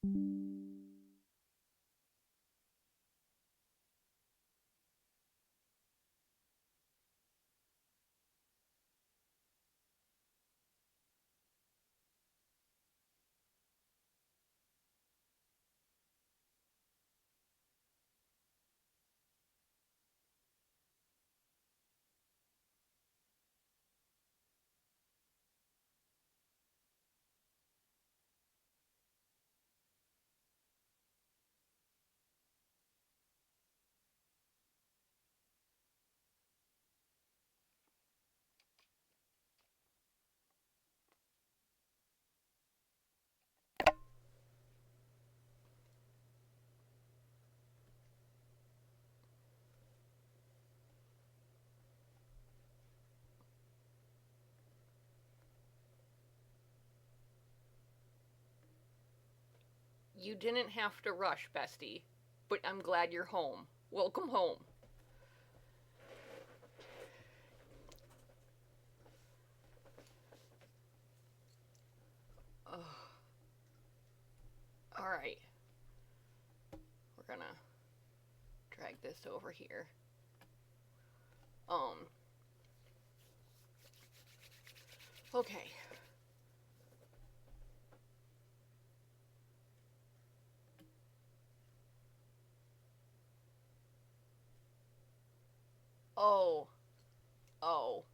You didn't have to rush, bestie, but I'm glad you're home. Welcome home. Ugh. All right, we're gonna drag this over here. Um. Okay. Oh. Oh.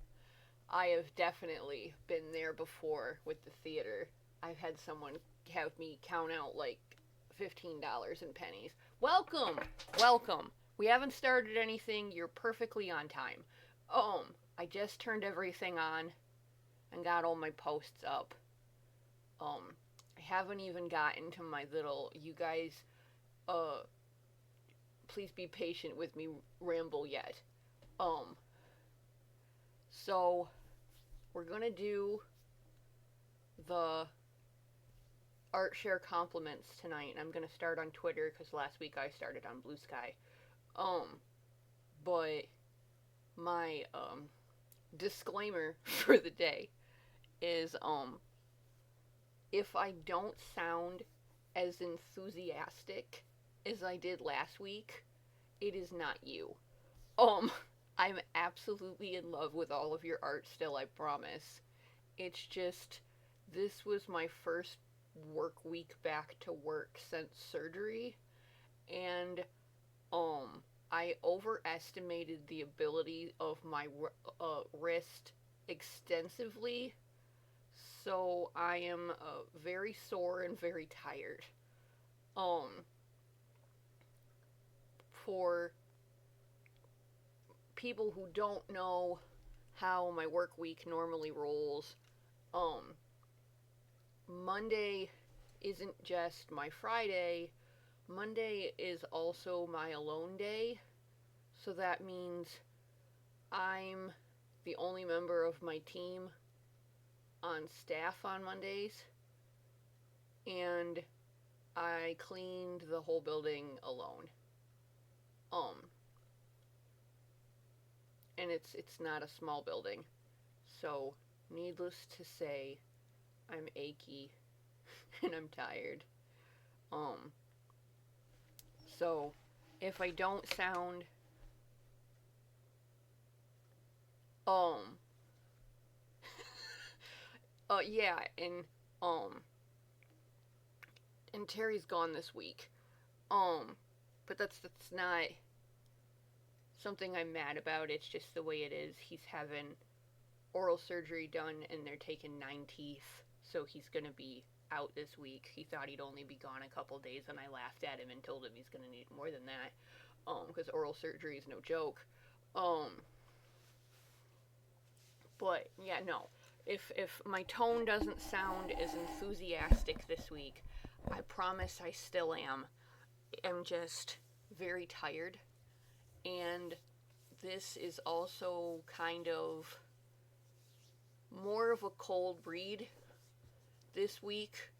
I have definitely been there before with the theater. I've had someone have me count out like $15 in pennies. Welcome, welcome. We haven't started anything. You're perfectly on time. I just turned everything on and got all my posts up. I haven't even gotten to my little you guys. Uh, please be patient with me ramble yet. Um, so we're gonna do the art share compliments tonight. I'm gonna start on Twitter because last week I started on Blue Sky. Um, but my disclaimer for the day is if I don't sound as enthusiastic as I did last week, it is not you. Um, I'm absolutely in love with all of your art still, I promise. It's just this was my first work week back to work since surgery, and I overestimated the ability of my wrist extensively, so I am very sore and very tired. Um, for people who don't know how my work week normally rolls, um, Monday isn't just my Friday. Monday is also my alone day, so that means I'm the only member of my team on staff on Mondays, and I cleaned the whole building alone. Um, and it's not a small building, so needless to say, I'm achy and I'm tired. Um, so if I don't sound um yeah, um and Terry's gone this week. Um, but that's not something I'm mad about. It's just the way it is. He's having oral surgery done and they're taking 9 teeth, so he's gonna be out this week. He thought he'd only be gone a couple days, and I laughed at him and told him he's gonna need more than that. Because oral surgery is no joke. Um, but yeah, no. If my tone doesn't sound as enthusiastic this week, I promise I still am. I'm just very tired, and this is also kind of more of a cold read this week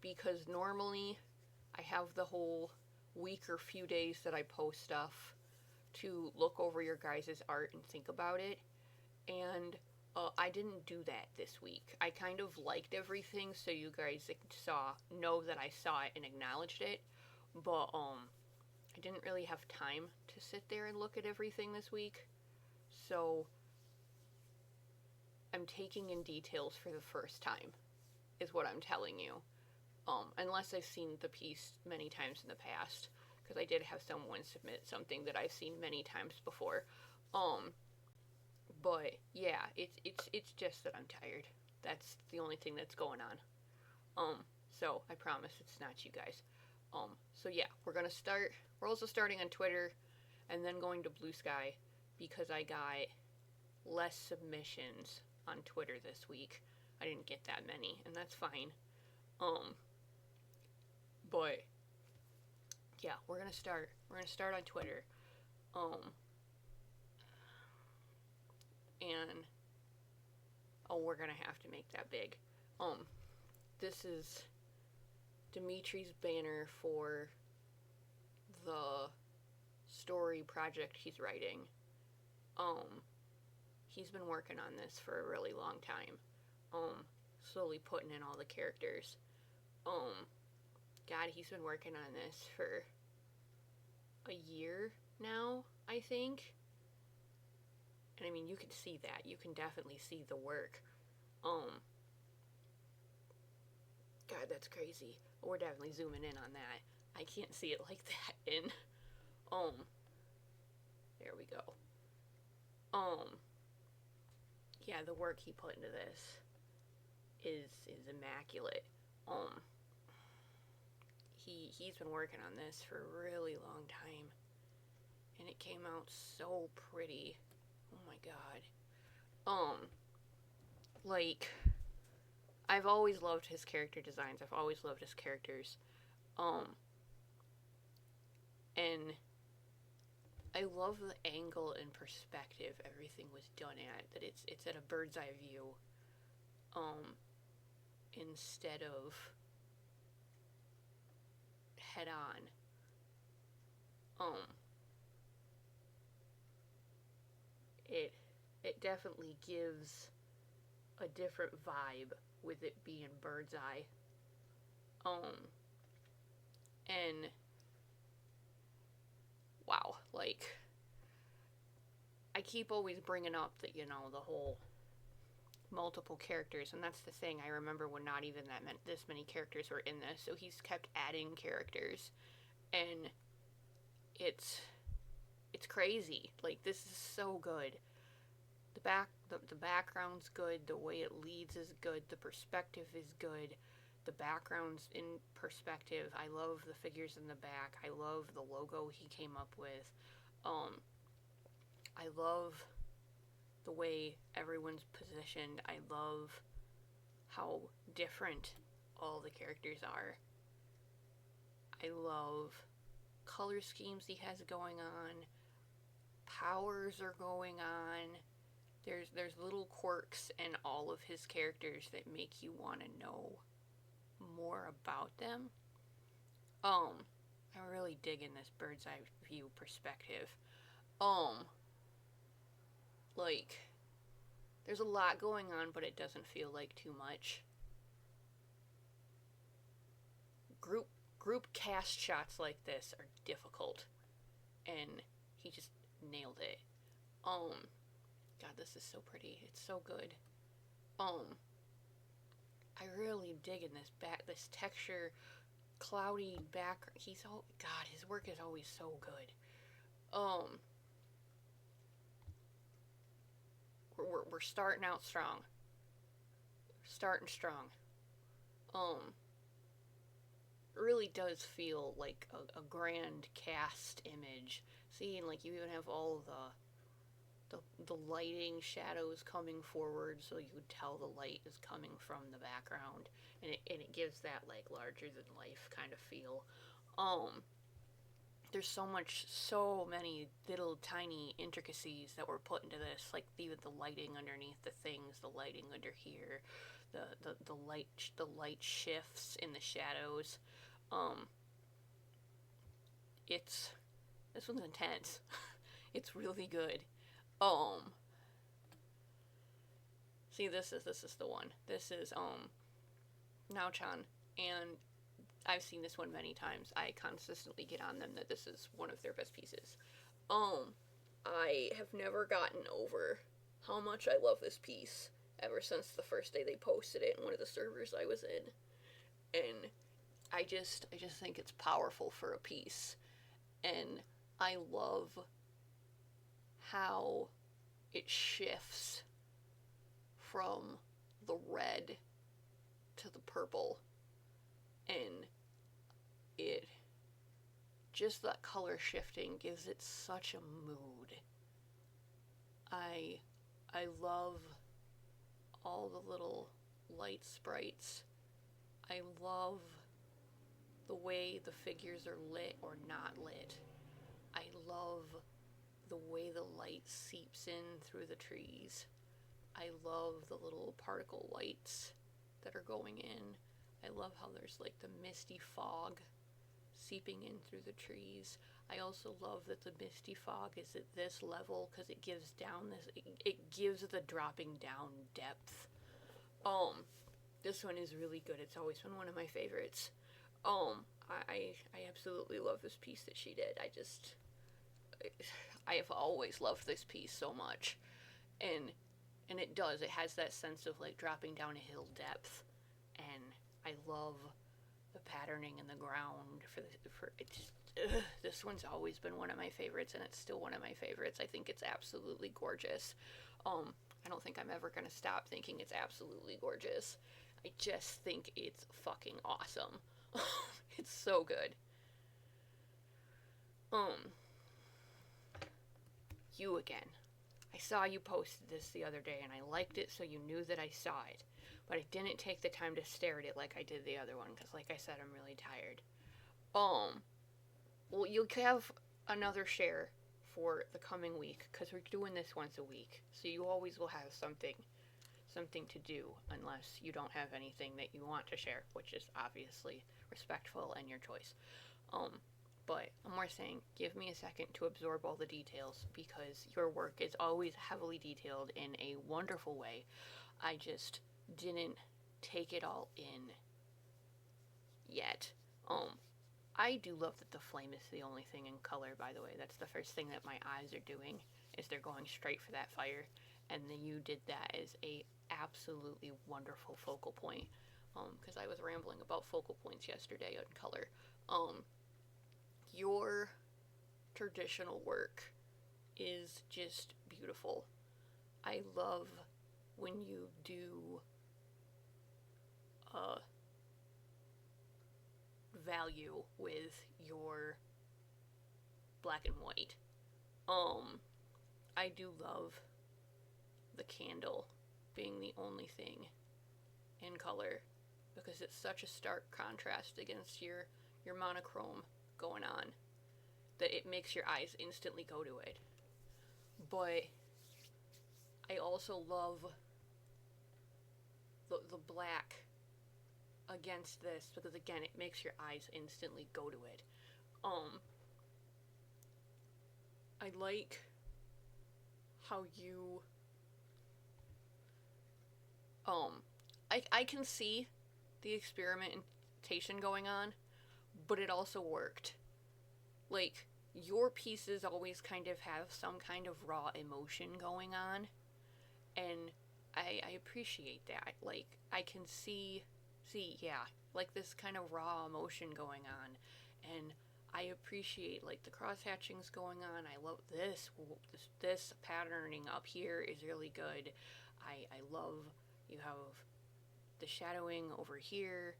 because normally I have the whole week or few days that I post stuff to look over your guys' art and think about it. And I didn't do that this week. I kind of liked everything, so you guys know that I saw it and acknowledged it. But I didn't really have time to sit there and look at everything this week. So I'm taking in details for the first time, is what I'm telling you. Unless I've seen the piece many times in the past, because I did have someone submit something that I've seen many times before. But yeah, it's just that I'm tired. That's the only thing that's going on. So I promise it's not you guys. So yeah, we're gonna start. We're also starting on Twitter, and then going to Blue Sky, because I got less submissions on Twitter this week. I didn't get that many, and that's fine. But yeah, we're gonna start. We're gonna start on Twitter. And we're gonna have to make that big. This is Dimitri's banner for the story project he's writing. He's been working on this for a really long time. Slowly putting in all the characters. God, he's been working on this for a year now, I think. And I mean, you can see that. You can definitely see the work. God, that's crazy. We're definitely zooming in on that. I can't see it like that in. There we go. Yeah, the work he put into this is immaculate. He's been working on this for a really long time, and it came out so pretty. Oh my god. Like, I've always loved his character designs. I've always loved his characters. And I love the angle and perspective everything was done at. That it's at a bird's eye view. Instead of head on. It definitely gives a different vibe with it being bird's eye. And wow, like, I keep always bringing up that, the whole multiple characters, and that's the thing. I remember when not even this many characters were in this, so he's kept adding characters, and it's crazy. Like, this is so good. The background's good, the way it leads is good, the perspective is good, the background's in perspective. I love the figures in the back. I love the logo he came up with. I love the way everyone's positioned. I love how different all the characters are. I love color schemes he has going on. Powers are going on. There's little quirks in all of his characters that make you want to know more about them. I'm really digging this bird's eye view perspective. Like, there's a lot going on, but it doesn't feel like too much. Group cast shots like this are difficult, and he just nailed it. God, this is so pretty. It's so good. I really am digging this texture, cloudy back. God, his work is always so good. We're starting out strong. Starting strong. It really does feel like a grand cast image. Seeing, like, you even have all the lighting shadows coming forward, so you could tell the light is coming from the background, and it gives that, like, larger than life kind of feel. There's so many little tiny intricacies that were put into this, like even the lighting underneath the things, the lighting under here, the light shifts in the shadows. This one's intense. It's really good. See, this is the one. This is Naochan, and I've seen this one many times. I consistently get on them that this is one of their best pieces. I have never gotten over how much I love this piece ever since the first day they posted it in one of the servers I was in. And I just think it's powerful for a piece. And I love how it shifts from the red to the purple, and it just that color shifting gives it such a mood. I love all the little light sprites. I love the way the figures are lit or not lit. I love the way the light seeps in through the trees. I love the little particle lights that are going in. I love how there's like the misty fog seeping in through the trees. I also love that the misty fog is at this level because it gives down this, it gives the dropping down depth. This one is really good. It's always been one of my favorites. I absolutely love this piece that she did. I have always loved this piece so much, and it does. It has that sense of like dropping down a hill depth, and I love the patterning in the ground this one's always been one of my favorites, and it's still one of my favorites. I think it's absolutely gorgeous. I don't think I'm ever gonna stop thinking it's absolutely gorgeous. I just think it's fucking awesome. It's so good. You again. I saw you posted this the other day, and I liked it, so you knew that I saw it. But I didn't take the time to stare at it like I did the other one, because like I said, I'm really tired. Well, you'll have another share for the coming week, because we're doing this once a week. So you always will have something to do, unless you don't have anything that you want to share, which is obviously respectful and your choice. But I'm more saying, give me a second to absorb all the details, because your work is always heavily detailed in a wonderful way. I just didn't take it all in yet. I do love that the flame is the only thing in color, by the way. That's the first thing that my eyes are doing, is they're going straight for that fire. And then you did that as a absolutely wonderful focal point. Because I was rambling about focal points yesterday on color. Your traditional work is just beautiful. I love when you do value with your black and white. I do love the candle being the only thing in color, because it's such a stark contrast against your monochrome going on that it makes your eyes instantly go to it. But I also love the black against this, because again, it makes your eyes instantly go to it. I like how you I can see the experimentation going on, but it also worked. Like, your pieces always kind of have some kind of raw emotion going on, and I appreciate that. Like, I can see, yeah, like this kind of raw emotion going on, and I appreciate, like, the cross-hatchings going on. I love this patterning up here is really good. I love you have the shadowing over here.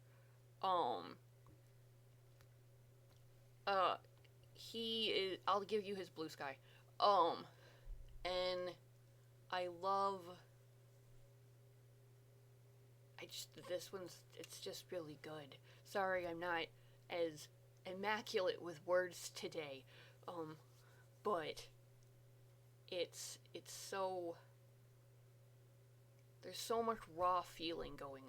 He is, I'll give you his blue sky. And I love, this one's, it's just really good. Sorry, I'm not as immaculate with words today. But it's so, there's so much raw feeling going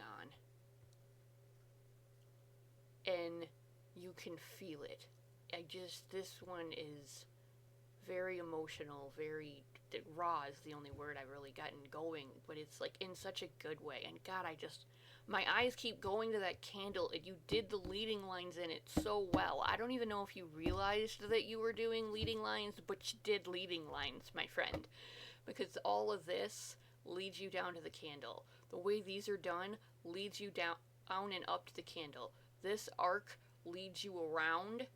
on. And you can feel it. This one is very emotional, very raw is the only word I've really gotten going, but it's like in such a good way. And God, my eyes keep going to that candle, and you did the leading lines in it so well. I don't even know if you realized that you were doing leading lines, but you did leading lines, my friend. Because all of this leads you down to the candle. The way these are done leads you down and up to the candle. This arc leads you around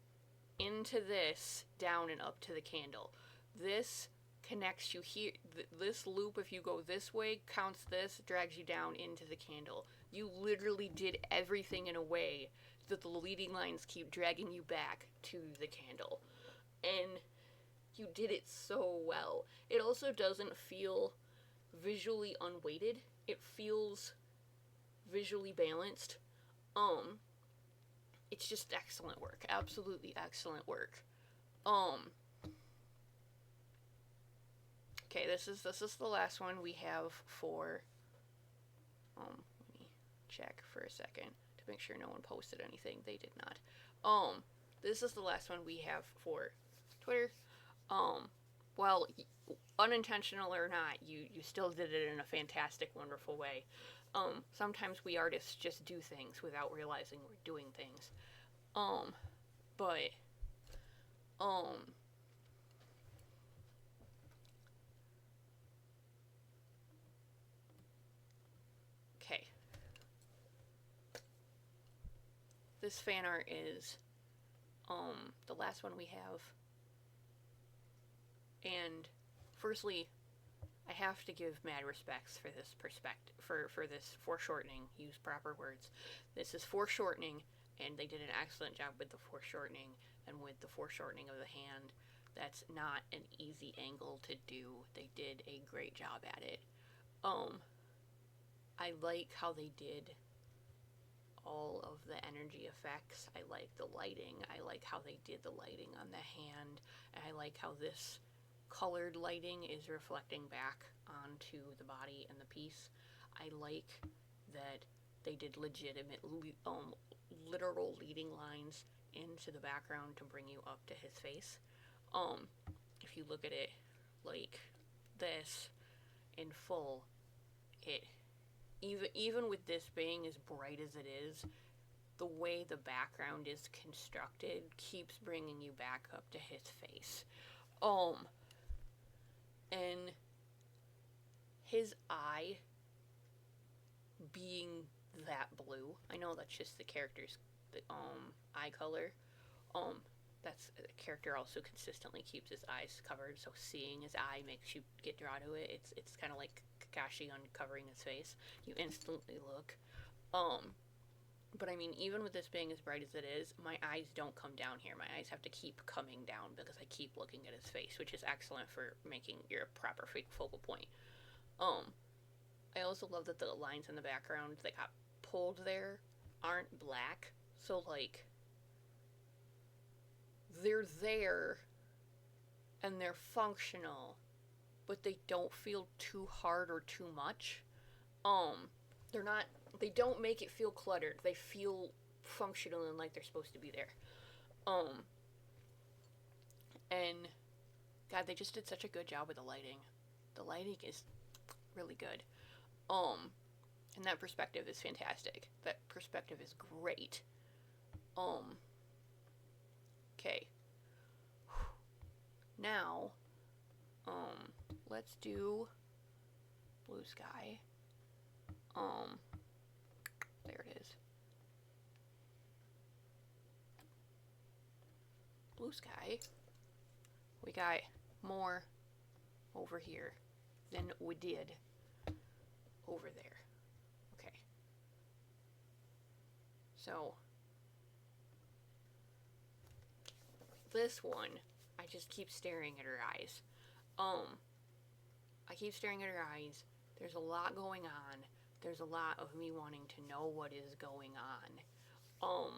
into this, down and up to the candle. This connects you here. This loop, if you go this way, counts this, drags you down into the candle. You literally did everything in a way that the leading lines keep dragging you back to the candle. And you did it so well. It also doesn't feel visually unweighted. It feels visually balanced. It's just excellent work. Absolutely excellent work. Okay, this is the last one we have for let me check for a second to make sure no one posted anything. They did not. This is the last one we have for Twitter. Well, unintentional or not, you still did it in a fantastic, wonderful way. Sometimes we artists just do things without realizing we're doing things. But, okay. This fan art is, the last one we have. And, firstly, I have to give mad respects for this perspective, for this foreshortening. Use proper words. This is foreshortening, and they did an excellent job with the foreshortening and with the foreshortening of the hand. That's not an easy angle to do. They did a great job at it. I like how they did all of the energy effects. I like the lighting. I like how they did the lighting on the hand. And I like how this colored lighting is reflecting back onto the body and the piece. I like that they did legitimate, literal leading lines into the background to bring you up to his face. If you look at it like this in full, it even with this being as bright as it is, the way the background is constructed keeps bringing you back up to his face. And his eye being that blue, I know that's just the character's eye color. That's the character also consistently keeps his eyes covered, so seeing his eye makes you get drawn to it. It's kind of like Kakashi uncovering his face. You instantly look. But I mean, even with this being as bright as it is, my eyes don't come down here. My eyes have to keep coming down because I keep looking at his face, which is excellent for making your proper focal point. I also love that the lines in the background that got pulled there aren't black. So, like, they're there and they're functional, but they don't feel too hard or too much. They don't make it feel cluttered. They feel functional and like they're supposed to be there. And God, they just did such a good job with the lighting. The lighting is really good. And that perspective is fantastic. That perspective is great. Okay. Now, let's do blue sky. There it is. Blue sky. We got more over here than we did over there. Okay. So, this one, I just keep staring at her eyes. I keep staring at her eyes. There's a lot going on. There's a lot of me wanting to know what is going on.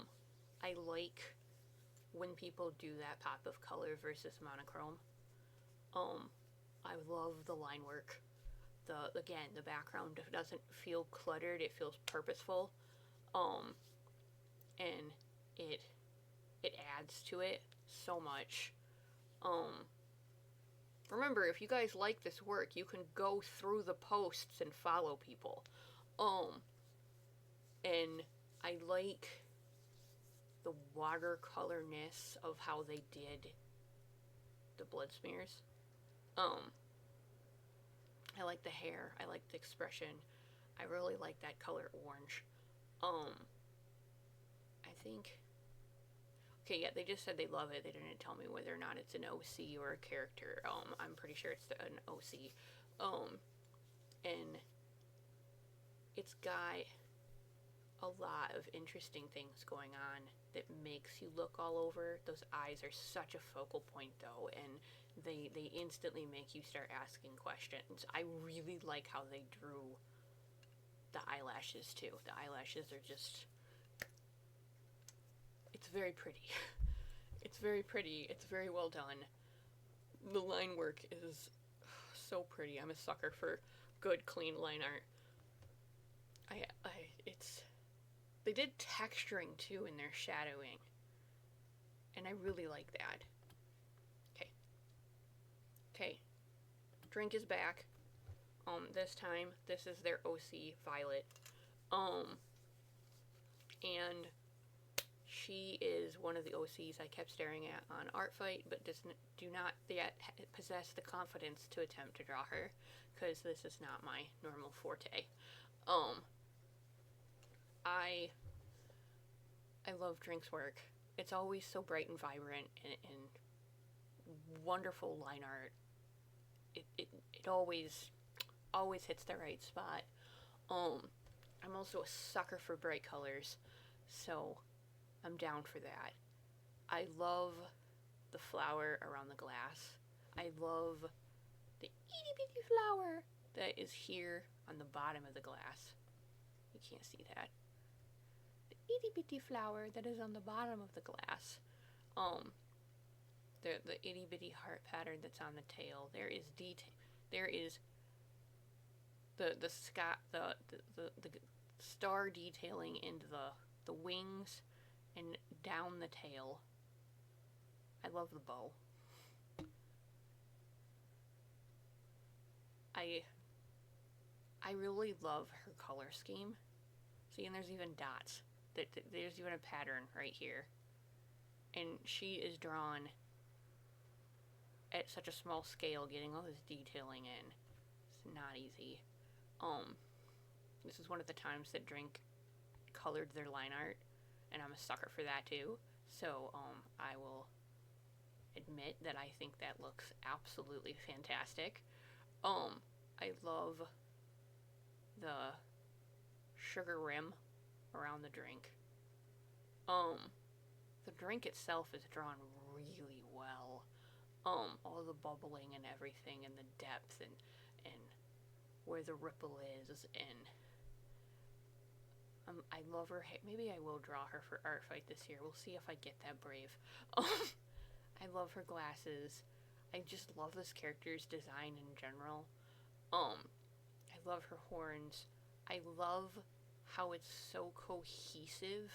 I like when people do that pop of color versus monochrome. I love the line work. Again, the background doesn't feel cluttered. It feels purposeful. And it adds to it so much. remember, if you guys like this work, you can go through the posts and follow people. And I like the watercolorness of how they did the blood smears. I like the hair. I like the expression. I really like that color orange. I think. Okay, yeah, they just said they love it. They didn't tell me whether or not it's an OC or a character. I'm pretty sure it's an OC. And it's got a lot of interesting things going on that makes you look all over. Those eyes are such a focal point, though, and they instantly make you start asking questions. I really like how they drew the eyelashes, too. The eyelashes are just... It's very pretty. It's very pretty. It's very well done. The line work is so pretty. I'm a sucker for good, clean line art. It's... They did texturing, too, in their shadowing. And I really like that. Okay. Drink is back. This time, this is their OC, Violet. And she is one of the OCs I kept staring at on Art Fight, but do not yet possess the confidence to attempt to draw her, because this is not my normal forte. I love Drink's work. It's always so bright and vibrant and wonderful line art. It always hits the right spot. I'm also a sucker for bright colors, so I'm down for that. I love the flower around the glass. I love the itty bitty flower that is here on the bottom of the glass. You can't see that. The itty bitty flower that is on the bottom of the glass. The itty bitty heart pattern that's on the tail. There is detail. There is the star detailing into the wings and down the tail. I love the bow. I really love her color scheme. See, and there's even dots. There's even a pattern right here. And she is drawn at such a small scale, getting all this detailing in. It's not easy. This is one of the times that Drink colored their line art, and I'm a sucker for that too. So, I will admit that I think that looks absolutely fantastic. I love the sugar rim around the drink. The drink itself is drawn really well. All the bubbling and everything, and the depth, and where the ripple is, and I love her. Maybe I will draw her for Art Fight this year. We'll see if I get that brave. I love her glasses. I just love this character's design in general. I love her horns. I love how it's so cohesive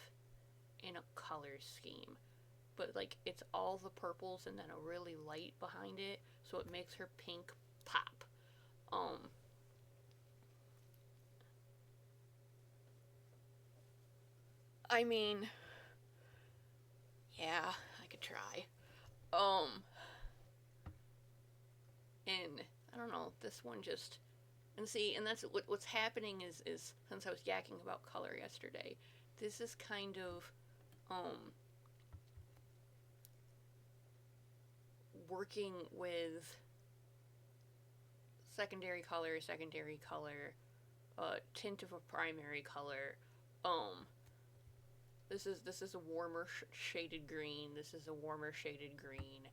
in a color scheme. But, like, it's all the purples and then a really light behind it, so it makes her pink pop. I mean, yeah, I could try. And I don't know, this one just, and see, and that's what's happening is since I was yakking about color yesterday, this is kind of working with secondary color, tint of a primary color. This is a warmer shaded green. This is a warmer shaded green.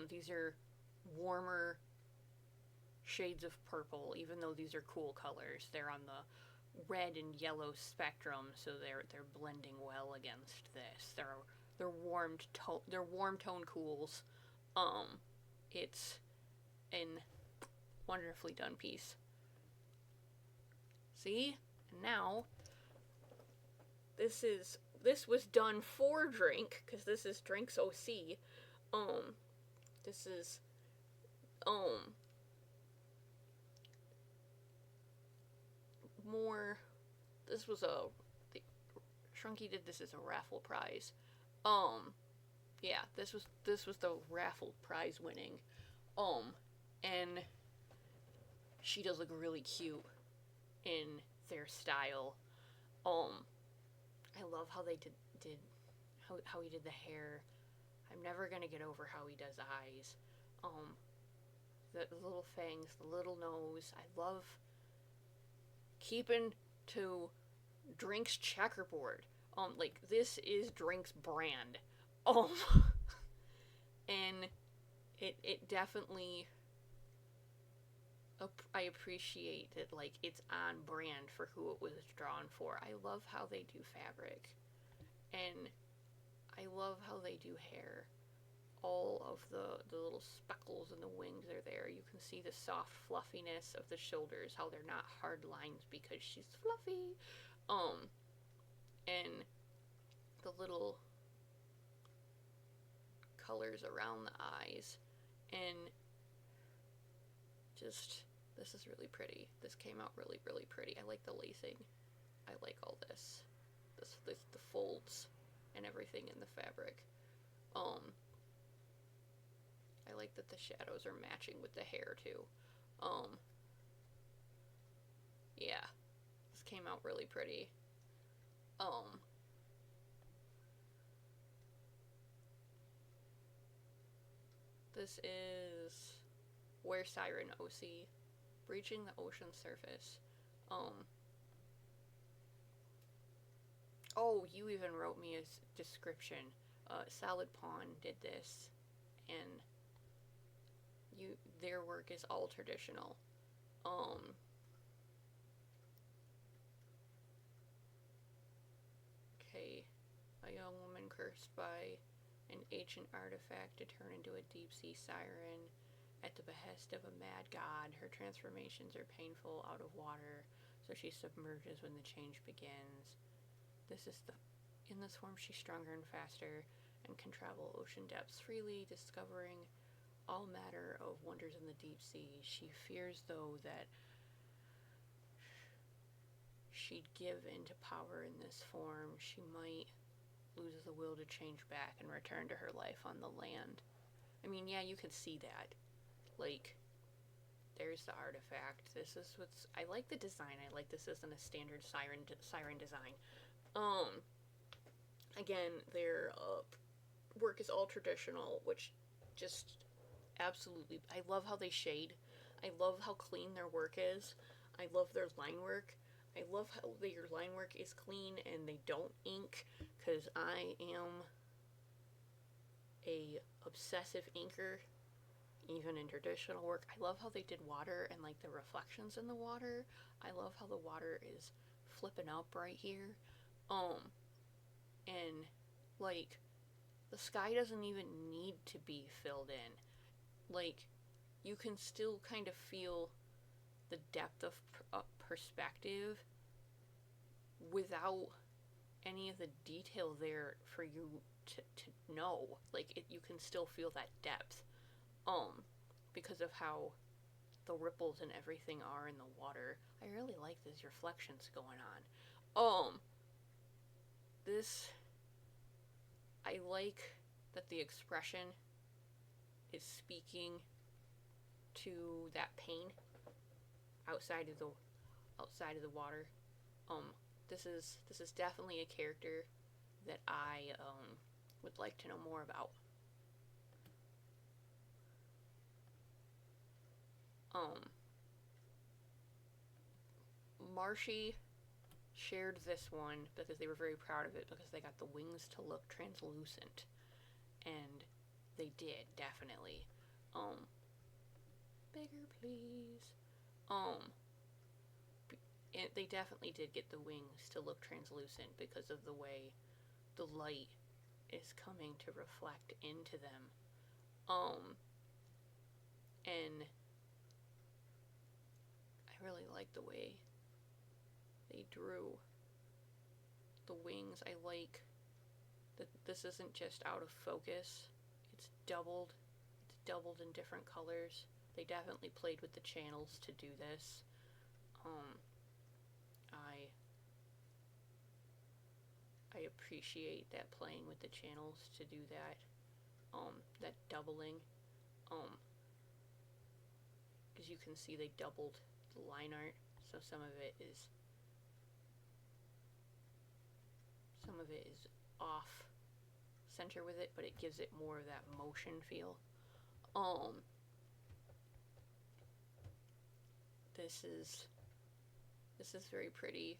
These are warmer shades of purple, even though these are cool colors. They're on the red and yellow spectrum, so they're blending well against this. They're warm tone cools. It's a wonderfully done piece. See? And now this was done for Drink, because this is Drink's OC. This is Um, more. This was a. Shrunky did this as a raffle prize. Um, yeah, this was the raffle prize winning. Um, and she does look really cute in their style. Um, I love how they did how he did the hair. I'm never gonna get over how he does eyes. Um, the little fangs, the little nose. I love keeping to Drink's checkerboard. Like this is Drink's brand. Um, and it definitely I appreciate that, like, it's on brand for who it was drawn for. I love how they do fabric, and I love how they do hair. All of the little speckles and the wings are there. You can see the soft fluffiness of the shoulders, how they're not hard lines because she's fluffy. And the little colors around the eyes, and just, this is really pretty. This came out really, really pretty. I like the lacing. I like all this. The folds and everything in the fabric. I like that the shadows are matching with the hair too. Yeah, this came out really pretty. This is Where Siren OC, Breaching the Ocean Surface. Oh, you even wrote me a description. Solid Pawn did this, and their work is all traditional. Okay, a young woman cursed by an ancient artifact to turn into a deep sea siren at the behest of a mad god. Her transformations are painful out of water, so she submerges when the change begins. In this form, she's stronger and faster and can travel ocean depths freely, discovering all matter of wonders in the deep sea. She fears, though, that she'd give into power in this form. She might lose the will to change back and return to her life on the land. I mean, yeah, you could see that. Like, there's the artifact. This is what's... I like the design. I like this isn't a standard siren design. Again, their work is all traditional, which just absolutely... I love how they shade. I love how clean their work is. I love their line work. I love how their line work is clean and they don't ink, because I am a obsessive inker, even in traditional work. I love how they did water and, like, the reflections in the water. I love how the water is flipping up right here. And, like, the sky doesn't even need to be filled in. Like, you can still kind of feel the depth of perspective without any of the detail there for you to know. Like, you can still feel that depth. Because of how the ripples and everything are in the water. I really like these reflections going on. I like that the expression is speaking to that pain outside of the water. This is definitely a character that I would like to know more about. Marshy shared this one because they were very proud of it, because they got the wings to look translucent, and they did, definitely. Bigger, please. They definitely did get the wings to look translucent because of the way the light is coming to reflect into them. And I really like the way they drew the wings. I like that this isn't just out of focus. It's doubled in different colors. They definitely played with the channels to do this. I appreciate that, playing with the channels to do that. That doubling. Because you can see they doubled the line art, so some of it is off center with it, but it gives it more of that motion feel. This is very pretty.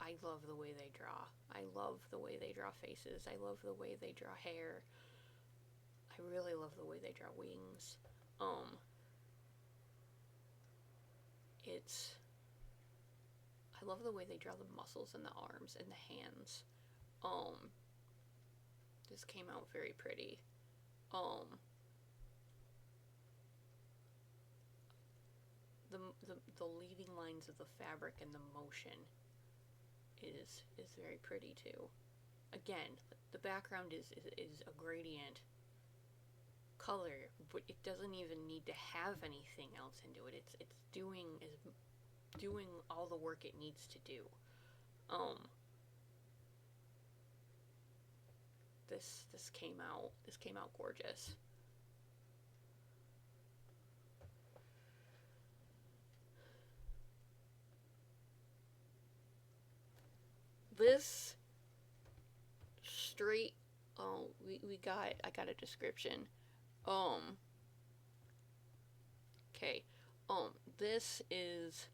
I love the way they draw. I love the way they draw faces. I love the way they draw hair. I really love the way they draw wings. I love the way they draw the muscles in the arms and the hands. This came out very pretty. The leading lines of the fabric and the motion is very pretty too. Again, the background is a gradient color, but it doesn't even need to have anything else into it. It's doing all the work it needs to do. This came out gorgeous. This straight, I got a description. Okay. This is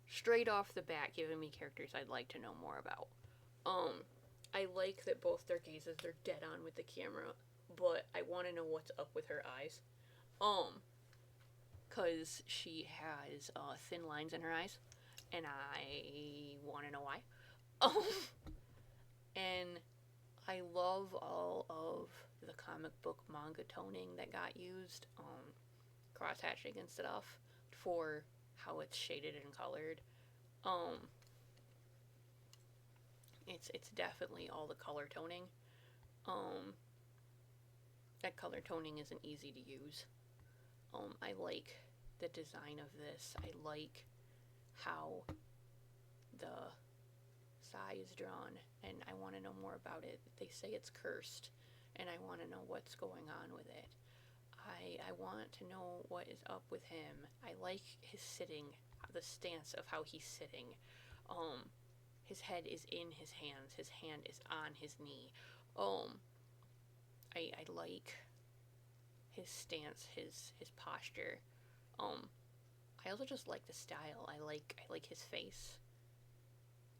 straight off the bat giving me characters I'd like to know more about. I like that both their gazes, they're dead on with the camera, but I want to know what's up with her eyes. Cause she has thin lines in her eyes, and I want to know why. And I love all of the comic book manga toning that got used, cross hatching and stuff, for how it's shaded and colored. It's definitely all the color toning. That color toning isn't easy to use. I like the design of this. I like how the Sai is drawn, and I want to know more about it. They say it's cursed, and I want to know what's going on with it. I want to know what is up with him. I like his sitting, the stance of how he's sitting. His head is in his hands. His hand is on his knee. I like his stance, his posture. I also just like the style. I like his face.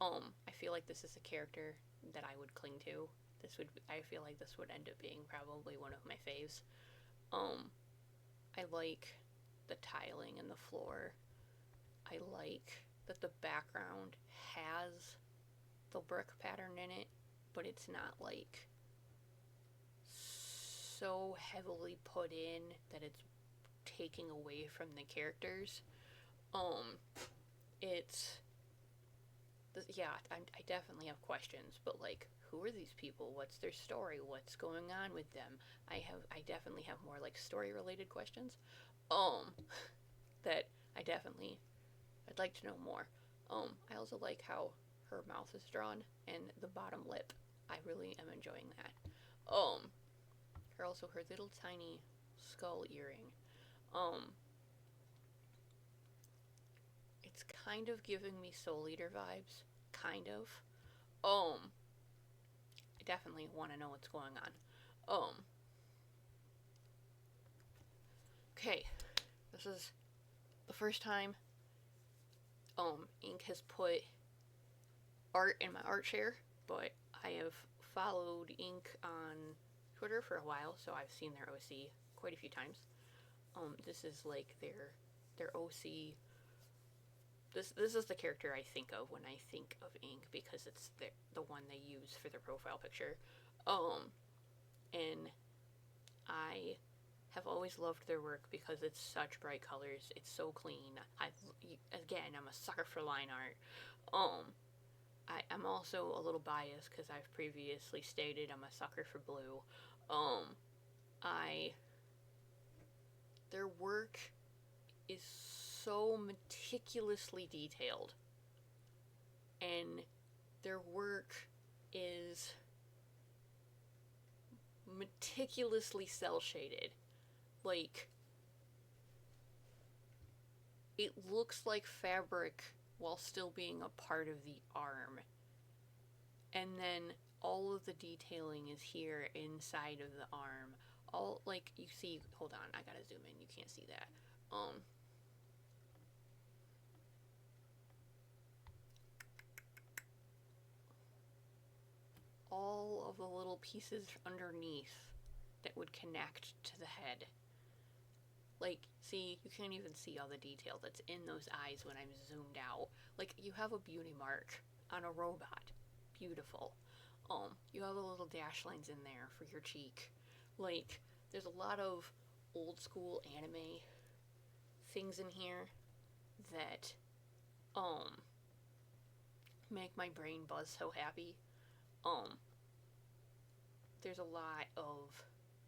I feel like this is a character that I would cling to. I feel like this would end up being probably one of my faves. I like the tiling in the floor. I like that the background has the brick pattern in it, but it's not like so heavily put in that it's taking away from the characters. I definitely have questions, but like, who are these people? What's their story? What's going on with them? I definitely have more like story related questions. That I'd like to know more. I also like how her mouth is drawn and the bottom lip. I really am enjoying that. Her little tiny skull earring. It's kind of giving me Soul Eater vibes. Kind of. I definitely want to know what's going on. Okay. This is the first time Ink has put art in my art share, but I have followed Ink on Twitter for a while, so I've seen their OC quite a few times. This is like their OC. This is the character I think of when I think of Ink, because it's the one they use for their profile picture. And I have always loved their work because it's such bright colors. It's so clean. I'm a sucker for line art. I'm also a little biased because I've previously stated I'm a sucker for blue. Their work is so meticulously detailed, and their work is meticulously cel shaded. Like, it looks like fabric while still being a part of the arm. And then all of the detailing is here inside of the arm. All, like, you see, hold on, I gotta zoom in, you can't see that. All of the little pieces underneath that would connect to the head. Like, see, you can't even see all the detail that's in those eyes when I'm zoomed out. Like, you have a beauty mark on a robot. Beautiful. You have the little dash lines in there for your cheek. Like, there's a lot of old school anime things in here that, make my brain buzz so happy. There's a lot of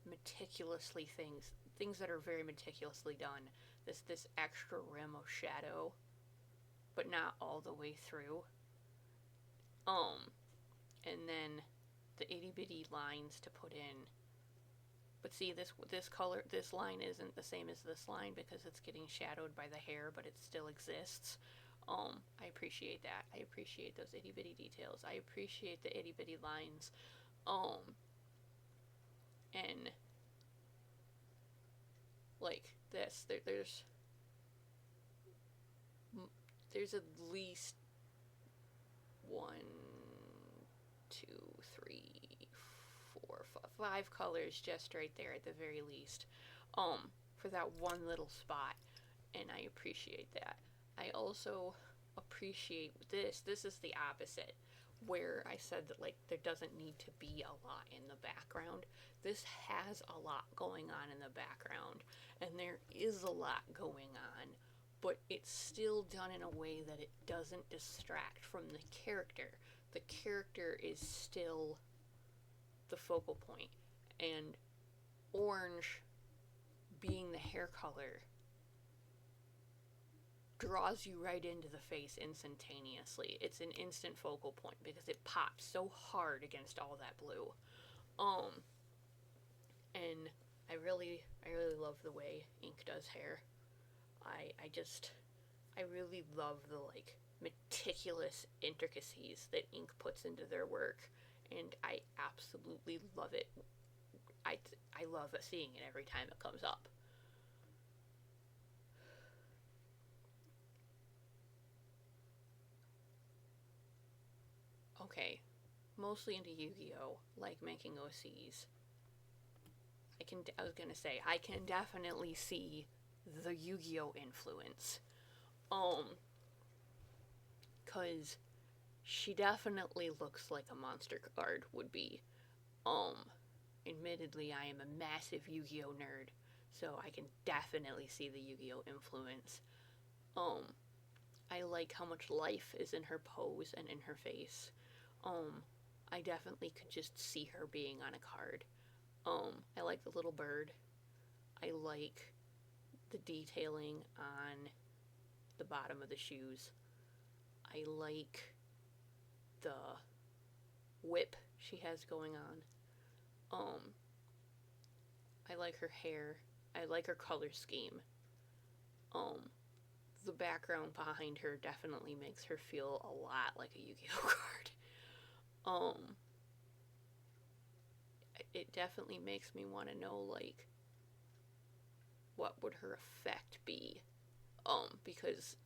meticulously things that are very meticulously done. This extra rim of shadow, but not all the way through. And then the itty bitty lines to put in. But see, this color, this line isn't the same as this line because it's getting shadowed by the hair, but it still exists. I appreciate that. I appreciate those itty bitty details. I appreciate the itty bitty lines. And like this, there's at least 1, 2, 3, 4, 5 colors just right there at the very least, for that one little spot, and I appreciate that. I also appreciate this. This is the opposite, where I said that, like, there doesn't need to be a lot in the background. This has a lot going on in the background, and there is a lot going on, but it's still done in a way that it doesn't distract from the character. The character is still the focal point, and orange being the hair color draws you right into the face instantaneously. It's an instant focal point because it pops so hard against all that blue. And I really love the way ink does hair. I really love the, like, meticulous intricacies that ink puts into their work, and I absolutely love it. I love seeing it every time it comes up. Okay, mostly into Yu-Gi-Oh, like making OCs. I was gonna say, I can definitely see the Yu-Gi-Oh influence. Cause she definitely looks like a monster card would be. Admittedly, I am a massive Yu-Gi-Oh nerd, so I can definitely see the Yu-Gi-Oh influence. I like how much life is in her pose and in her face. I definitely could just see her being on a card. I like the little bird. I like the detailing on the bottom of the shoes. I like the whip she has going on. I like her hair. I like her color scheme. The background behind her definitely makes her feel a lot like a Yu-Gi-Oh card. It definitely makes me want to know, like, what would her effect be? Because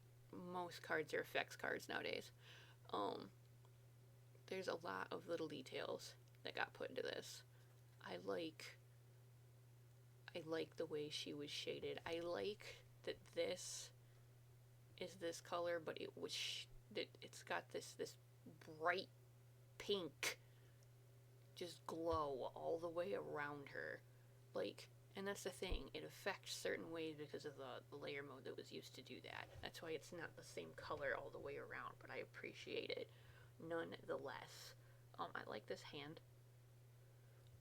most cards are effects cards nowadays. There's a lot of little details that got put into this. I like the way she was shaded. I like that this is this color, but it's got this bright pink just glow all the way around her. Like, and that's the thing, it affects certain ways because of the layer mode that was used to do that. That's why it's not the same color all the way around, but I appreciate it nonetheless. I like this hand.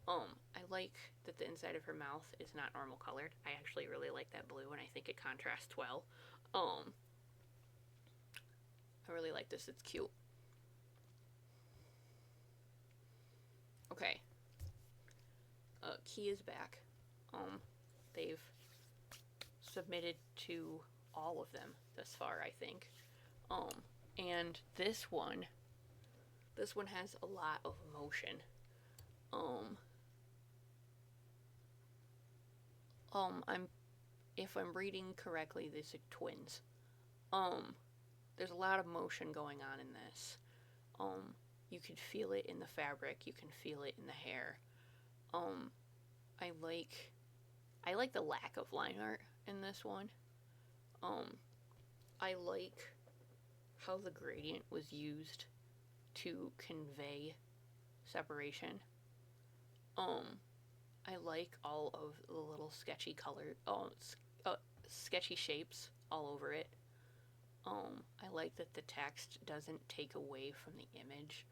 I like that the inside of her mouth is not normal colored. I actually really like that blue, and I think it contrasts well. I really like this. It's cute. Okay. Key is back. They've submitted to all of them thus far, I think. And this one has a lot of emotion. If I'm reading correctly, these are twins. There's a lot of motion going on in this. You can feel it in the fabric. You can feel it in the hair. I like the lack of line art in this one. I like how the gradient was used to convey separation. I like all of the little sketchy sketchy shapes all over it. I like that the text doesn't take away from the image.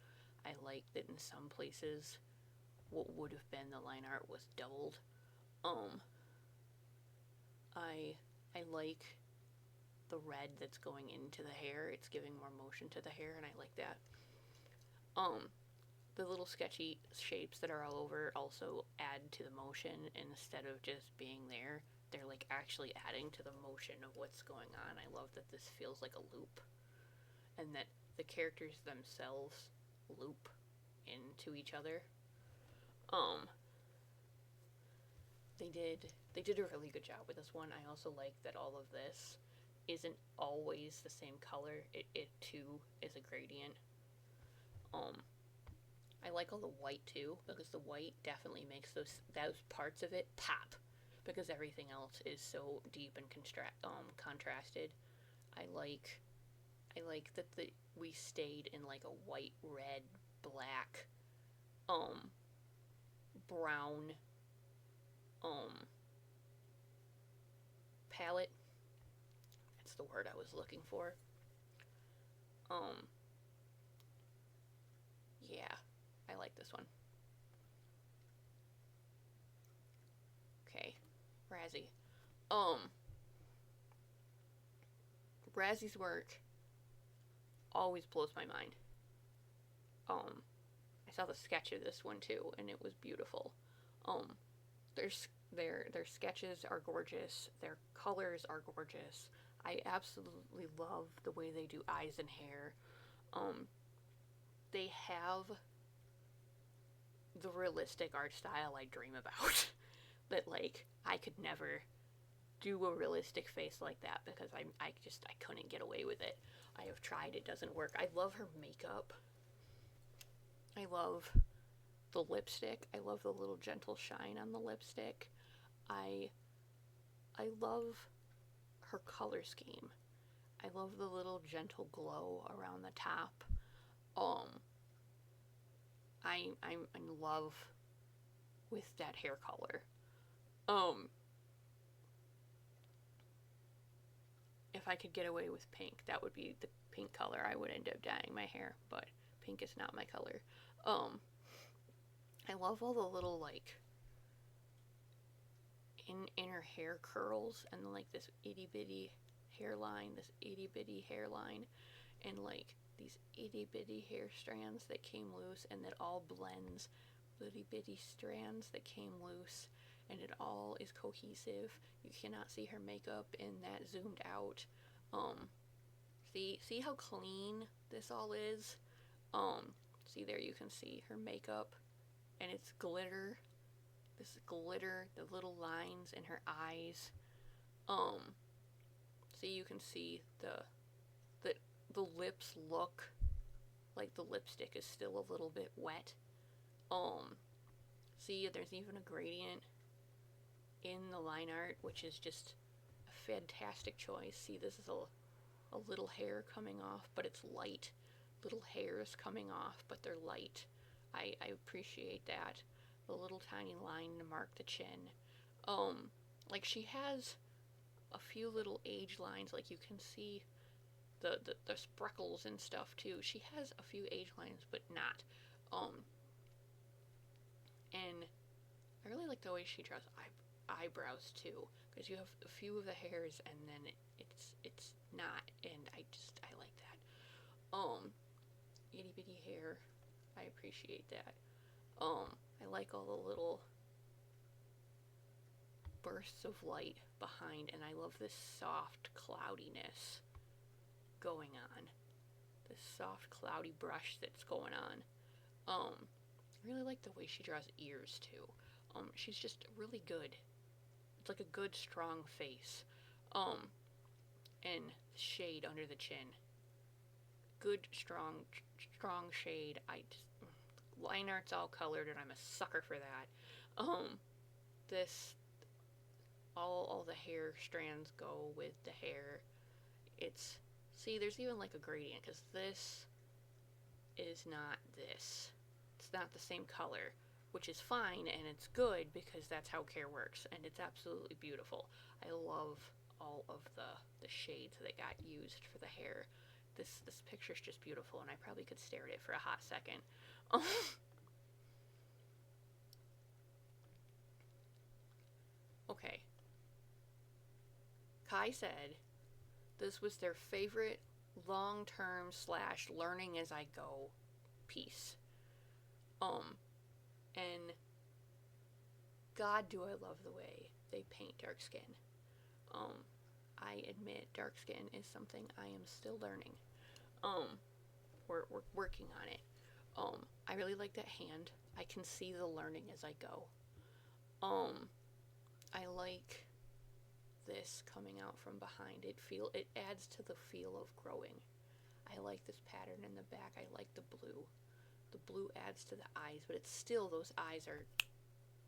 I like that in some places what would have been the line art was doubled. I like the red that's going into the hair. It's giving more motion to the hair, and I like that. The little sketchy shapes that are all over also add to the motion instead of just being there. They're like actually adding to the motion of what's going on. I love that this feels like a loop, and that the characters themselves loop into each other. They did a really good job with this one. I also like that all of this isn't always the same color. It too is a gradient. I like all the white too, because the white definitely makes those parts of it pop, because everything else is so deep and contrasted. I like that we stayed in like a white, red, black, brown, palette. That's the word I was looking for. Yeah, I like this one. Okay, Razzie. Razzie's work always blows my mind. I saw the sketch of this one too, and it was beautiful. Their sketches are gorgeous. Their colors are gorgeous. I absolutely love the way they do eyes and hair. They have the realistic art style I dream about. That like I could never do a realistic face like that because I couldn't get away with it. I have tried, it doesn't work. I love her makeup. I love the lipstick. I love the little gentle shine on the lipstick. I love her color scheme. I love the little gentle glow around the top. I'm in love with that hair color. If I could get away with pink, that would be the pink color. I would end up dyeing my hair, but pink is not my color. I love all the little like inner hair curls and like this itty bitty hairline, and like these itty bitty hair strands that came loose, and that all blends litty bitty strands that came loose, and it all is cohesive. You cannot see her makeup in that zoomed out. See how clean this all is? See there, you can see her makeup, and it's glitter. This glitter, the little lines in her eyes. See, you can see the lips look like the lipstick is still a little bit wet. See, there's even a gradient in the line art, which is just a fantastic choice. See, this is a little hair coming off, but it's light. Little hairs coming off, but they're light. I appreciate that. The little tiny line to mark the chin. Like she has a few little age lines, like you can see the spreckles and stuff too. She has a few age lines, but not. And I really like the way she draws eyebrows too, because you have a few of the hairs and then it's not, and I like that. Itty bitty hair, I appreciate that. I like all the little bursts of light behind, and I love this soft cloudiness going on. This soft cloudy brush that's going on. I really like the way she draws ears too. She's just really good. It's like a good strong face. And shade under the chin. Good strong shade. Line art's all colored, and I'm a sucker for that. This all the hair strands go with the hair. See, there's even like a gradient, because this is not this. It's not the same color, which is fine, and it's good because that's how care works, and it's absolutely beautiful. I love all of the shades that got used for the hair. This picture's just beautiful, and I probably could stare at it for a hot second. Okay. Kai said this was their favorite long-term / learning as I go piece. And God, do I love the way they paint dark skin. I admit dark skin is something I am still learning. We're working on it. I really like that hand. I can see the learning as I go. I like this coming out from behind. It adds to the feel of growing. I like this pattern in the back. I like the blue. The blue adds to the eyes, but it's still, those eyes are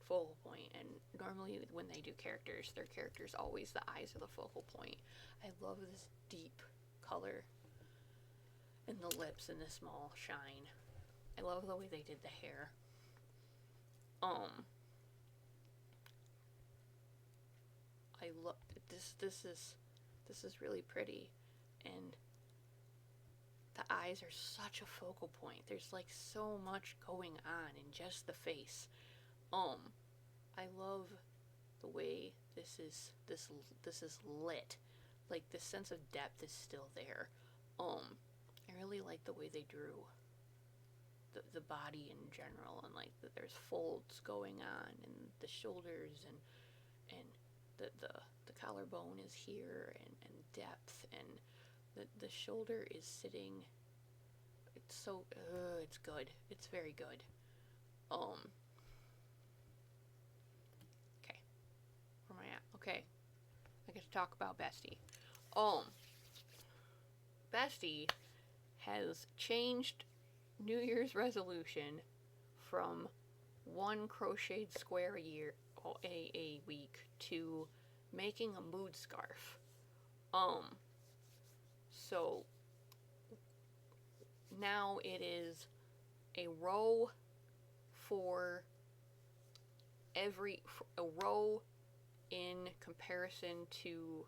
focal point, and normally when they do characters, their characters always, the eyes are the focal point. I love this deep color and the lips and the small shine. I love the way they did the hair. I love this. This is really pretty, and the eyes are such a focal point. There's like so much going on in just the face. I love the way this is lit. Like, this sense of depth is still there. I really like the way they drew the body in general, and like that there's folds going on, and the shoulders, and the collarbone is here, and depth, and the shoulder is sitting. It's so it's good. It's very good. Okay. Where am I at? Okay. I get to talk about Bestie. Bestie has changed New Year's resolution from one crocheted square a week to making a mood scarf. So now it is a row for a row in comparison to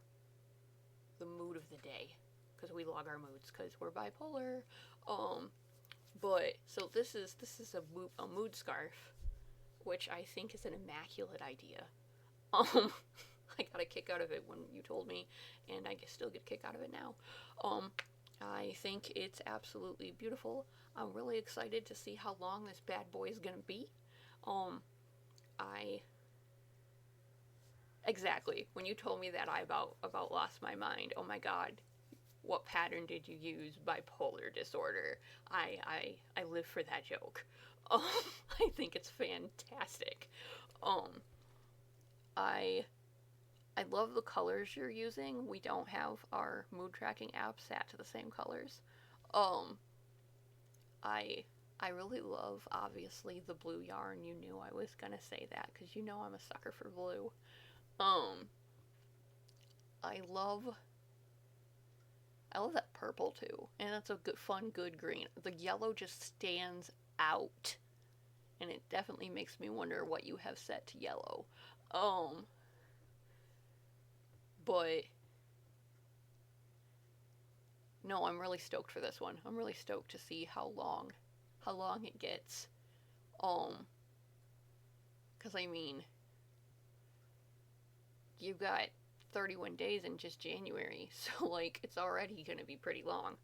the mood of the day, because we log our moods because we're bipolar. But so this is a mood scarf, which I think is an immaculate idea. I got a kick out of it when you told me, and I still get a kick out of it now. I think it's absolutely beautiful. I'm really excited to see how long this bad boy is gonna be. Exactly, when you told me that, I about lost my mind. Oh my god, what pattern did you use? Bipolar disorder. I live for that joke. I think it's fantastic. I love the colors you're using. We don't have our mood tracking app set to the same colors. I really love, obviously, the blue yarn. You knew I was gonna say that because you know I'm a sucker for blue. I love that purple too, and that's a good green. The yellow just stands out, and it definitely makes me wonder what you have set to yellow. But no, I'm really stoked for this one. I'm really stoked to see how long it gets. Because, I mean, you've got 31 days in just January, so, like, it's already gonna be pretty long.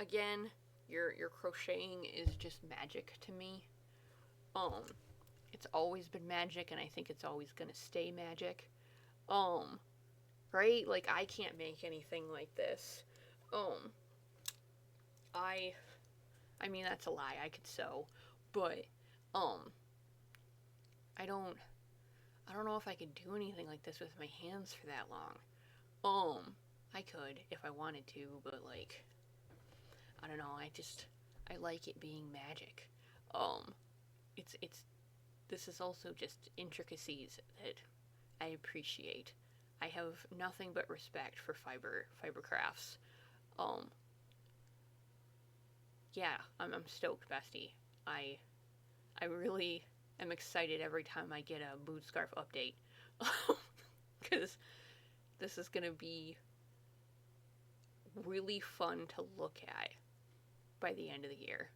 Again, your crocheting is just magic to me. It's always been magic, and I think it's always gonna stay magic. Right? Like, I can't make anything like this. I mean, that's a lie. I could sew, but, I don't know if I could do anything like this with my hands for that long. I could if I wanted to, but, like, I don't know. I like it being magic. This is also just intricacies that I appreciate. I have nothing but respect for fiber crafts. Yeah, I'm stoked, bestie. I really am excited every time I get a mood scarf update, because this is gonna be really fun to look at by the end of the year.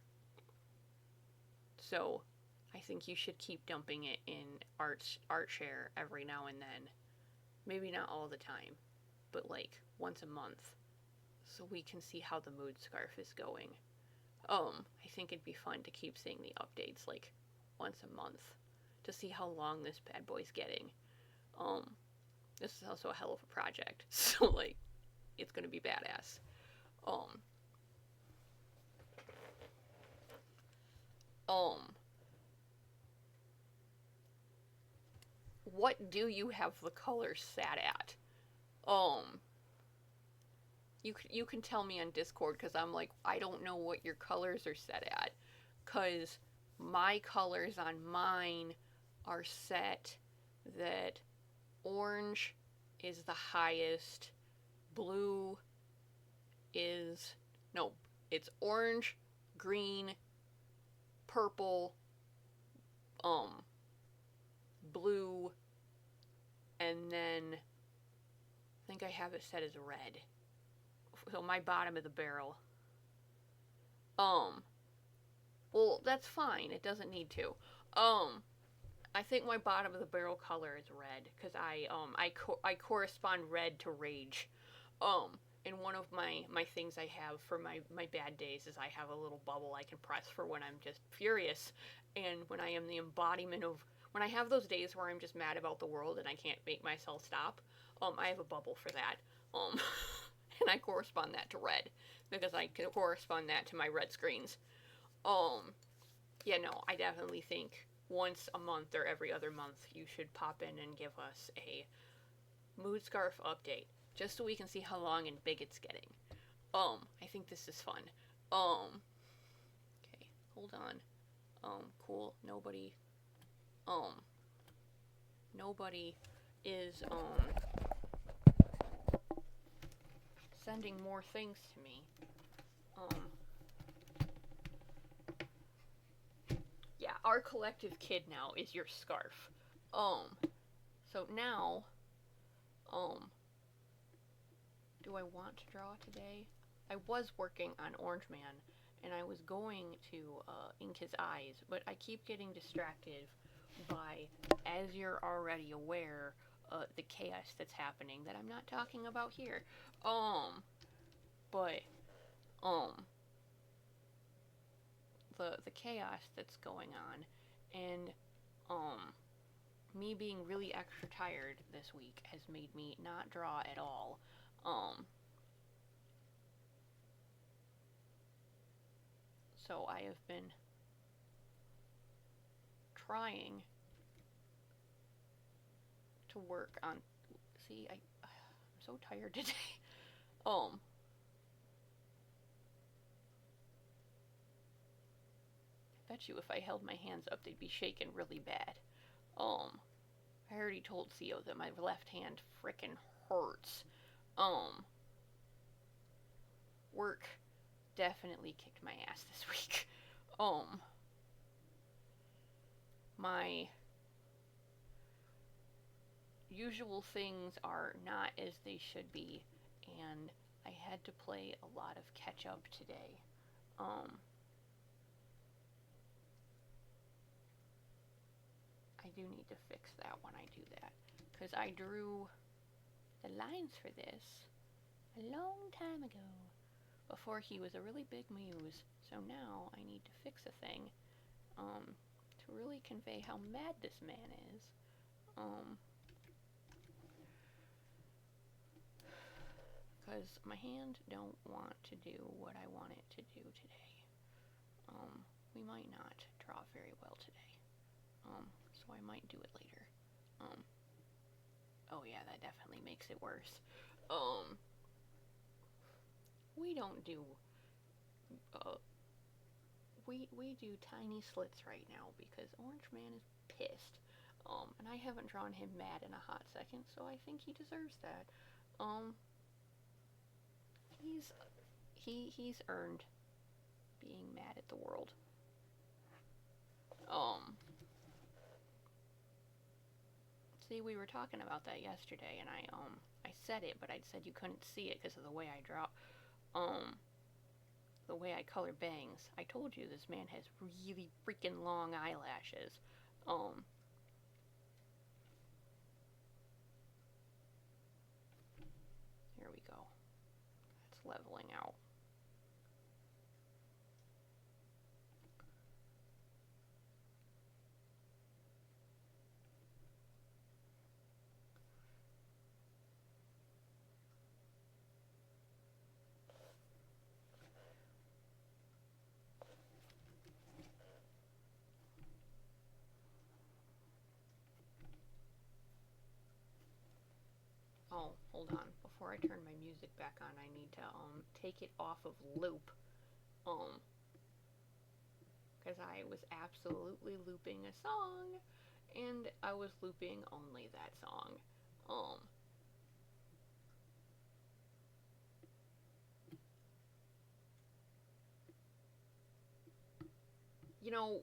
So I think you should keep dumping it in ArtShare every now and then. Maybe not all the time, but like once a month, so we can see how the mood scarf is going. I think it'd be fun to keep seeing the updates like once a month to see how long this bad boy's getting. This is also a hell of a project, so like it's gonna be badass. What do you have the colors sat at? You can tell me on Discord, because I'm like, I don't know what your colors are set at, because my colors on mine are set that orange is the highest, blue is, no, it's orange, green, purple, blue, and then I think I have it set as red. So my bottom of the barrel. Well, that's fine. It doesn't need to. I think my bottom of the barrel color is red, because I correspond red to rage. And one of my things I have for my bad days is I have a little bubble I can press for when I'm just furious, and when I am the embodiment of, when I have those days where I'm just mad about the world and I can't make myself stop, I have a bubble for that. And I correspond that to red, because I can correspond that to my red screens. Yeah, no, I definitely think once a month or every other month you should pop in and give us a mood scarf update, just so we can see how long and big it's getting. I think this is fun. Okay, hold on. Cool, nobody is, sending more things to me. Yeah, our collective kid now is your scarf. So now, do I want to draw today? I was working on Orange Man, and I was going to ink his eyes, but I keep getting distracted by, as you're already aware, the chaos that's happening that I'm not talking about here. But the chaos that's going on, and me being really extra tired this week has made me not draw at all. So I have been trying to work on, see, I'm so tired today. I bet you if I held my hands up, they'd be shaking really bad. I already told Theo that my left hand frickin' hurts. Work definitely kicked my ass this week. My usual things are not as they should be, and I had to play a lot of catch up today. do need to fix that when I do that. Because I drew the lines for this a long time ago, before he was a really big muse. So now I need to fix a thing to really convey how mad this man is. Because my hand don't want to do what I want it to do today. We might not draw very well today. So I might do it later. Oh yeah, that definitely makes it worse. We don't do, we do tiny slits right now because Orange Man is pissed. And I haven't drawn him mad in a hot second, so I think he deserves that. He's earned being mad at the world. See, we were talking about that yesterday, and I said it, but I said you couldn't see it because of the way I draw, the way I color bangs. I told you this man has really freaking long eyelashes. Here we go. It's leveling out. Oh, hold on. Before I turn my music back on, I need to take it off of loop. Because I was absolutely looping a song, and I was looping only that song. You know,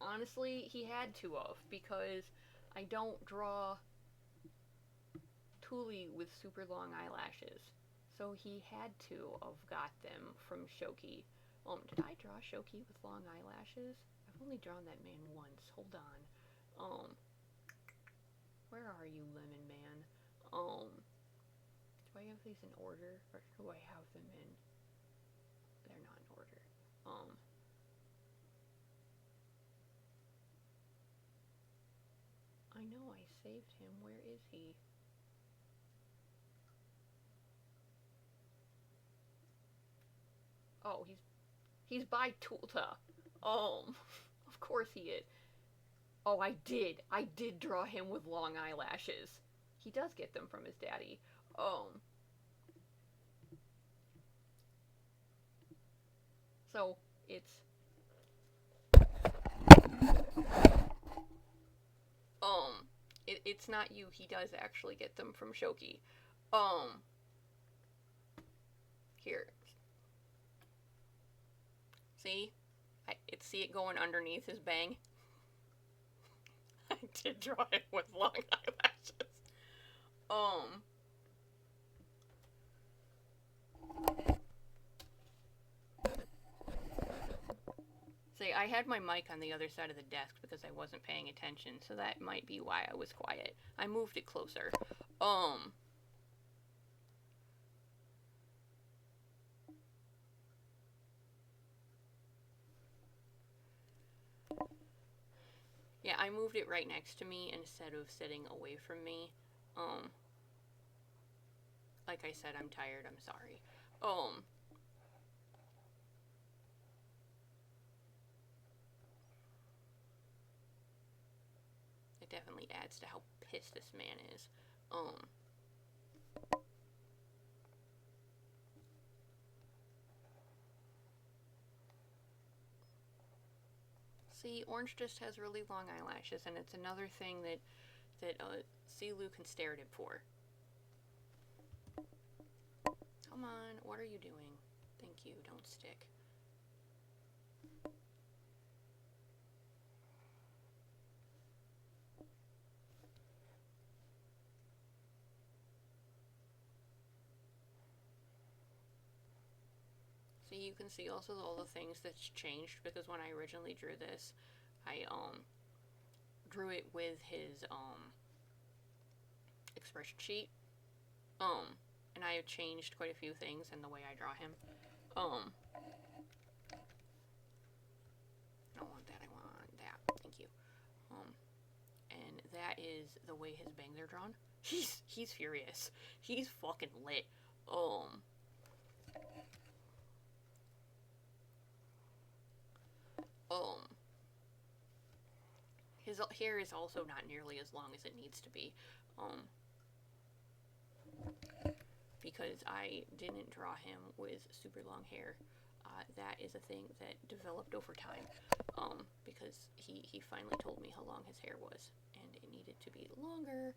honestly, he had to have, because I don't draw Thule with super long eyelashes. So he had to have got them from Shoki. Did I draw Shoki with long eyelashes? I've only drawn that man once. Hold on. Where are you, Lemon Man? Do I have these in order, or do I have them in? They're not in order. I know I saved him. Where is he? Oh, he's by Tulta. Of course he is. Oh, I did draw him with long eyelashes. He does get them from his daddy. So it's it's not you. He does actually get them from Shoki. Here. See? See it going underneath his bang? I did draw him with long eyelashes. See, I had my mic on the other side of the desk because I wasn't paying attention, so that might be why I was quiet. I moved it closer. Yeah, I moved it right next to me instead of sitting away from me. Like I said, I'm tired. I'm sorry. It definitely adds to how pissed this man is. See, Orange just has really long eyelashes, and it's another thing that Silu can stare at him for. Come on, what are you doing? Thank you, don't stick. See, you can see also all the things that's changed, because when I originally drew this, I drew it with his expression sheet. And I have changed quite a few things in the way I draw him. I don't want that, I want that. Thank you. And that is the way his bangs are drawn. He's furious. He's fucking lit. His hair is also not nearly as long as it needs to be. Because I didn't draw him with super long hair. That is a thing that developed over time. Because he finally told me how long his hair was, and it needed to be longer.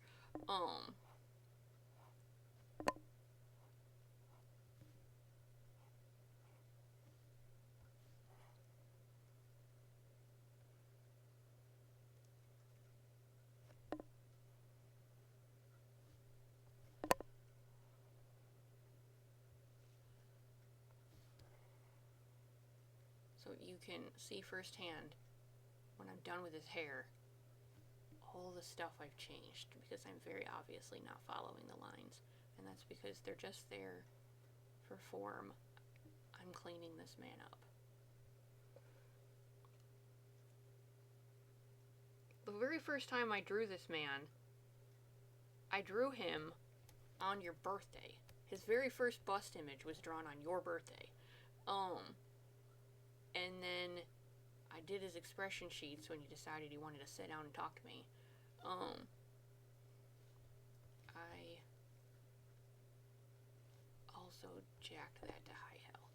So you can see firsthand, when I'm done with his hair, all the stuff I've changed, because I'm very obviously not following the lines. And that's because they're just there for form. I'm cleaning this man up. The very first time I drew this man, I drew him on your birthday. His very first bust image was drawn on your birthday. And then I did his expression sheets when he decided he wanted to sit down and talk to me. I also jacked that to high hell.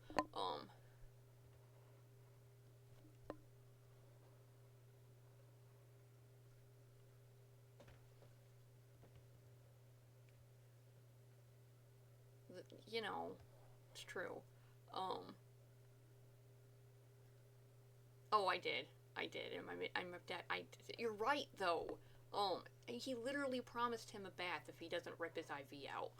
You know, it's true. Oh, I did. You're right, though. He literally promised him a bath if he doesn't rip his IV out.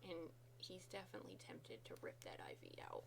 And he's definitely tempted to rip that IV out.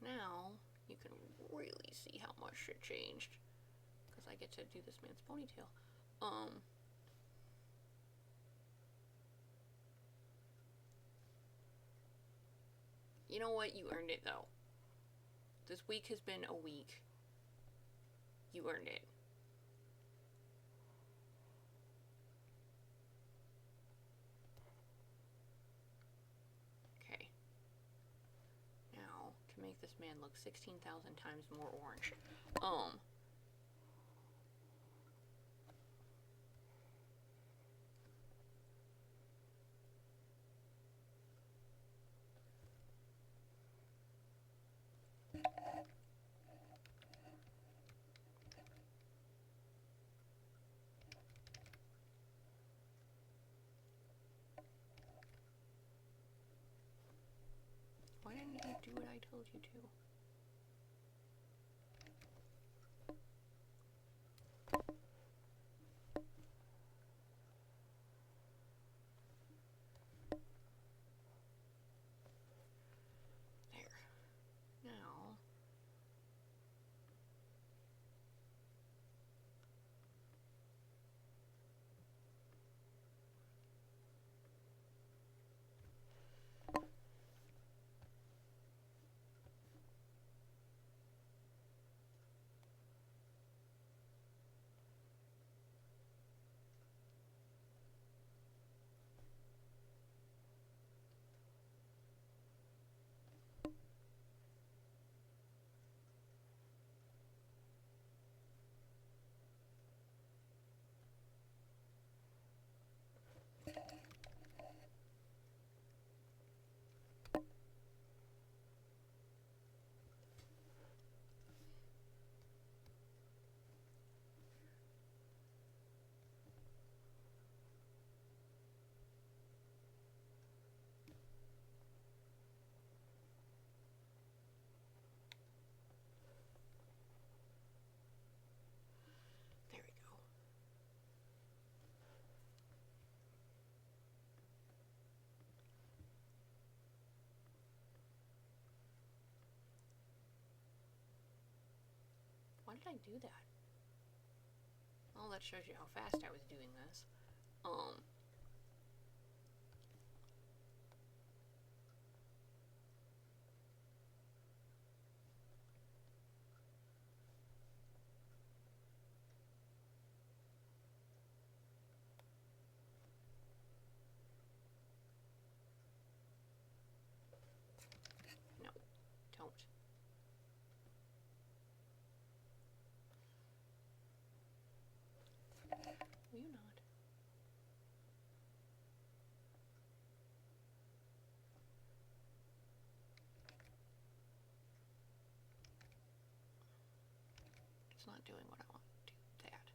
Now, you can really see how much shit changed. Because I get to do this man's ponytail. You know what? You earned it, though. This week has been a week. You earned it. Okay. Now, to make this man look 16,000 times more orange. Why didn't you do what I told you to? There. Now, did I do that? Oh, that shows you how fast I was doing this. No, don't. Will you not? It's not doing what I want to do. That.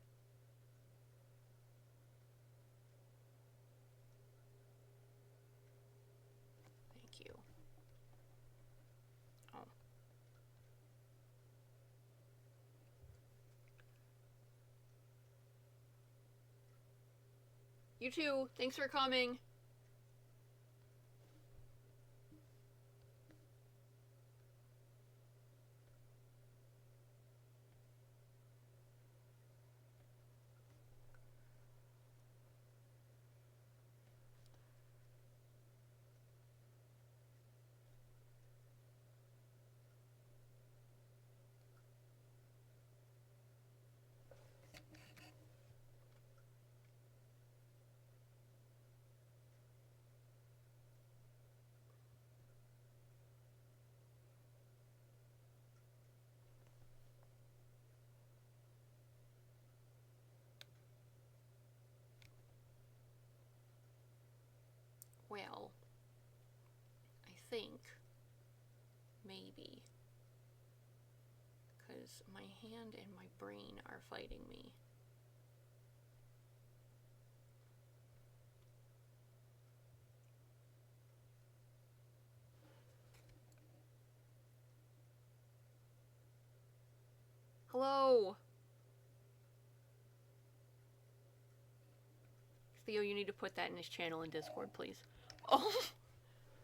Thank you. Oh. You too. Thanks for coming. Well, I think maybe because my hand and my brain are fighting me. Hello! Theo, you need to put that in his channel in Discord, please. Oh!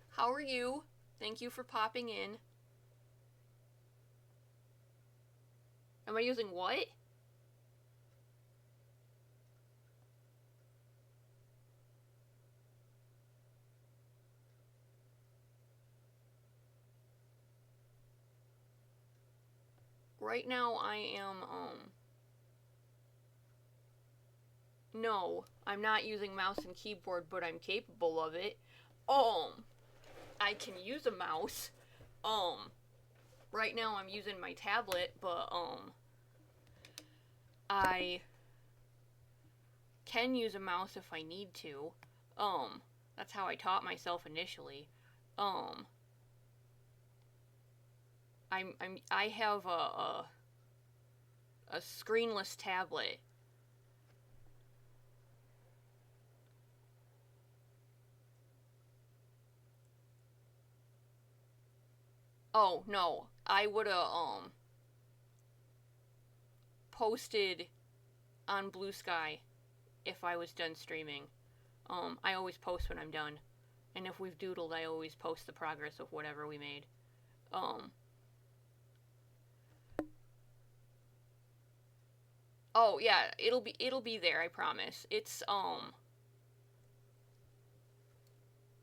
How are you? Thank you for popping in. Am I using what? Right now I am, no, I'm not using mouse and keyboard, but I'm capable of it. I can use a mouse. Right now I'm using my tablet, but, I can use a mouse if I need to. That's how I taught myself initially. I have a screenless tablet. Oh, no. I would've, posted on Blue Sky if I was done streaming. I always post when I'm done. And if we've doodled, I always post the progress of whatever we made. Oh, yeah, it'll be there, I promise. It's,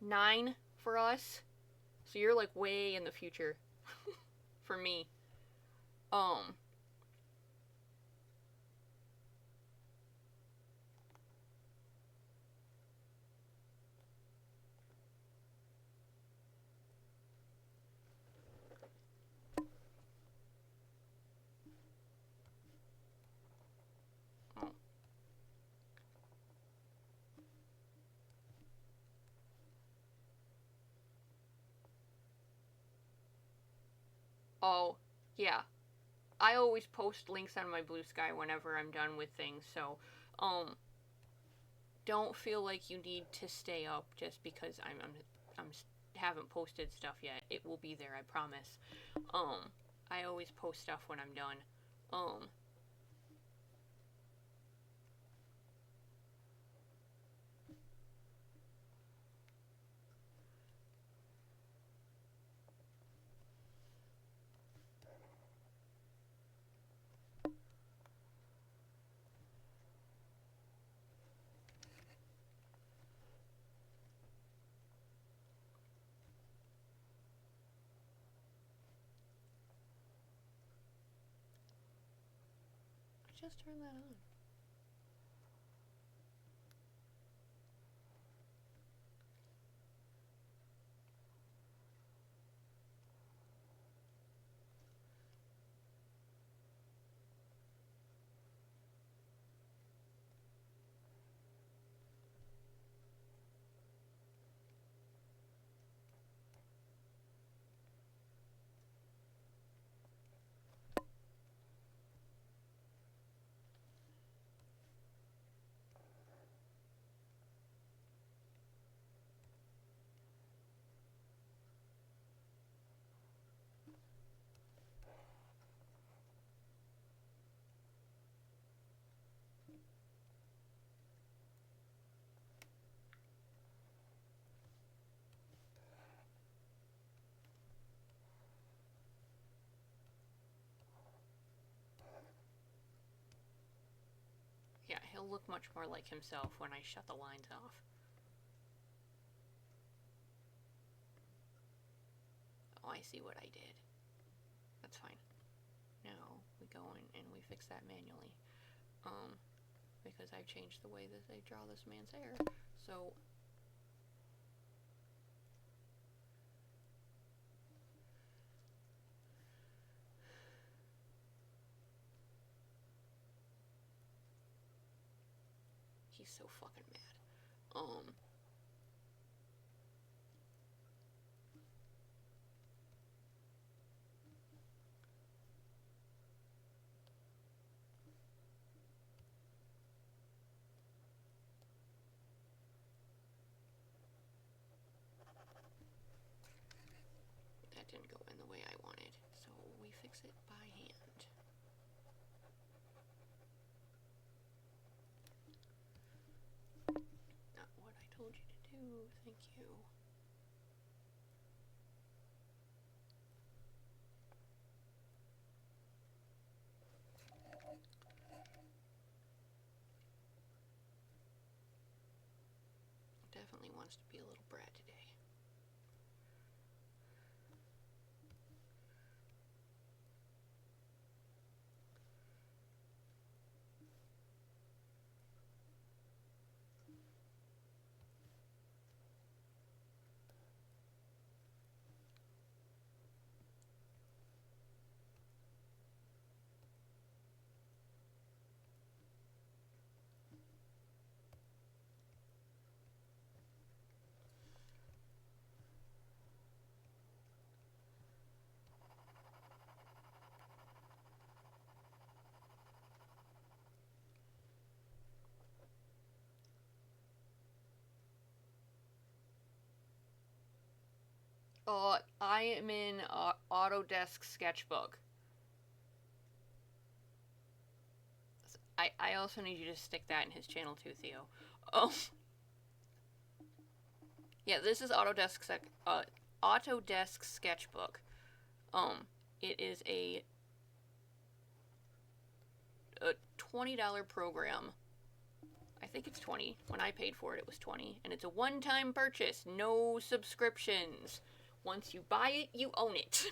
9 for us. So you're, like, way in the future. For me. Oh, yeah. I always post links on my Blue Sky whenever I'm done with things, so, don't feel like you need to stay up just because I'm haven't posted stuff yet. It will be there, I promise. I always post stuff when I'm done. just turn that on? Yeah, he'll look much more like himself when I shut the lines off. Oh, I see what I did. That's fine. Now we go in and we fix that manually. Because I've changed the way that they draw this man's hair. So he's so fucking mad. That didn't go in the way I wanted, so we fix it by hand. Not what I told you to do, thank you. Definitely wants to be a little brat today. I am in Autodesk Sketchbook. I also need you to stick that in his channel too, Theo. Oh. Yeah, this is Autodesk Sketchbook. It is a $20 program. I think it's 20. When I paid for it, it was 20. And it's a one-time purchase. No subscriptions. Once you buy it, you own it.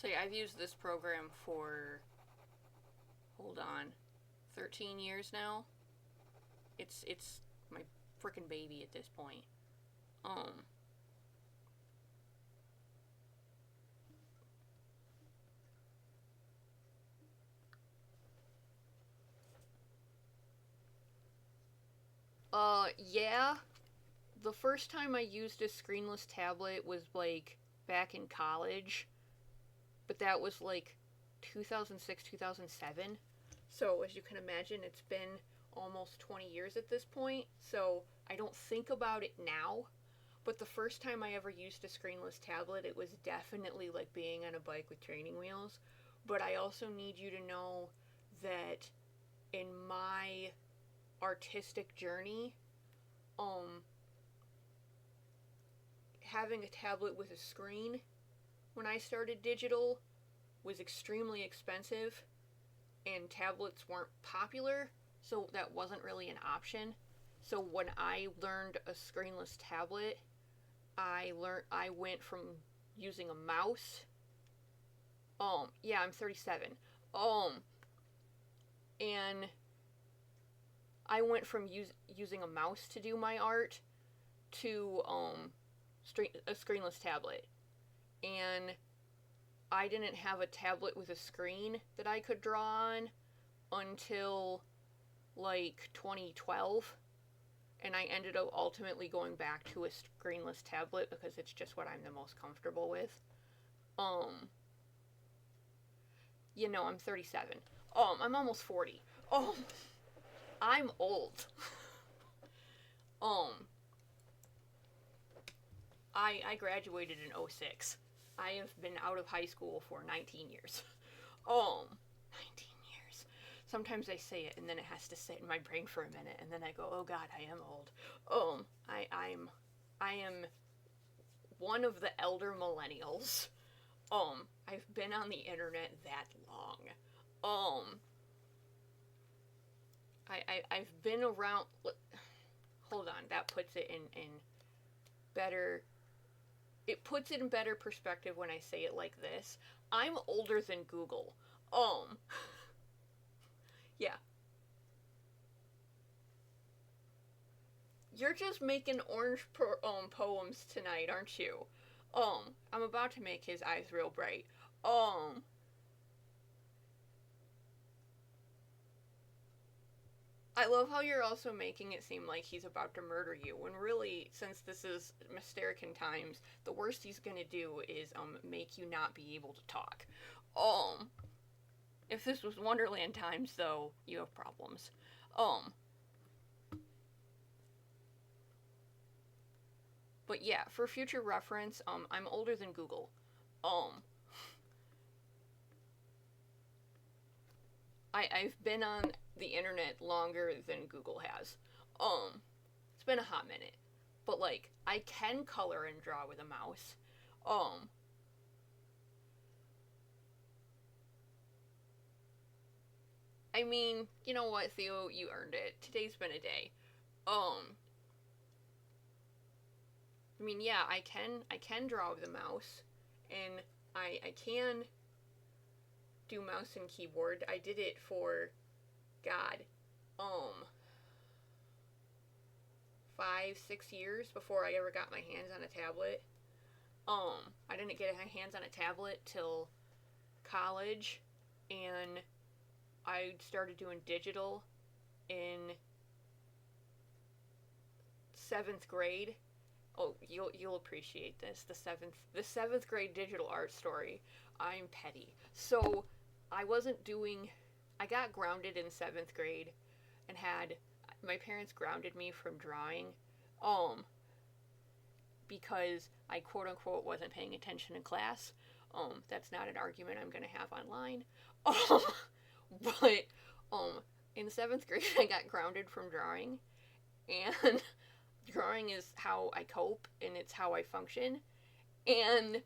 So yeah, I've used this program for, hold on, 13 years now. It's my freaking baby at this point. Yeah. The first time I used a screenless tablet was like back in college, but that was like 2006, 2007. So, as you can imagine, it's been almost 20 years at this point, so I don't think about it now. But the first time I ever used a screenless tablet, it was definitely like being on a bike with training wheels. But I also need you to know that in my artistic journey, um, having a tablet with a screen when I started digital was extremely expensive, and tablets weren't popular, so that wasn't really an option. So when I learned a screenless tablet, I went from using a mouse. Yeah, I'm 37. Um, and I went from using a mouse to do my art to a screenless tablet, and I didn't have a tablet with a screen that I could draw on until like 2012, and I ended up ultimately going back to a screenless tablet because it's just what I'm the most comfortable with. Um, I'm 37. I'm almost 40. I'm old. Um, I graduated in '06. I have been out of high school for 19 years. 19 years. Sometimes I say it and then it has to sit in my brain for a minute and then I go, oh God, I am old. I am one of the elder millennials. I've been on the internet that long. I've been around. Hold on, that puts it in better. It puts it in better perspective when I say it like this. I'm older than Google. Um, yeah. You're just making poems tonight, aren't you? I'm about to make his eyes real bright. Um, I love how you're also making it seem like he's about to murder you, when really, since this is Mysterican times, the worst he's gonna do is make you not be able to talk. Um, if this was Wonderland times, though, you have problems. Um, but yeah, for future reference, I'm older than Google. Um, I've been on the internet longer than Google has. It's been a hot minute, but like I can color and draw with a mouse. Um, I mean, you know what, Theo, you earned it. Today's been a day. Um, I mean, yeah, I can draw with a mouse, and I can do mouse and keyboard. I did it for God, um, 5, 6 years before I ever got my hands on a tablet. I didn't get my hands on a tablet till college, and I started doing digital in seventh grade. Oh, you'll appreciate this. The seventh grade digital art story. I'm petty. So I wasn't doing. I got grounded in seventh grade, and had my parents grounded me from drawing, um, because I quote unquote wasn't paying attention in class. That's not an argument I'm gonna have online. Um, but um, in seventh grade I got grounded from drawing, and drawing is how I cope and it's how I function. And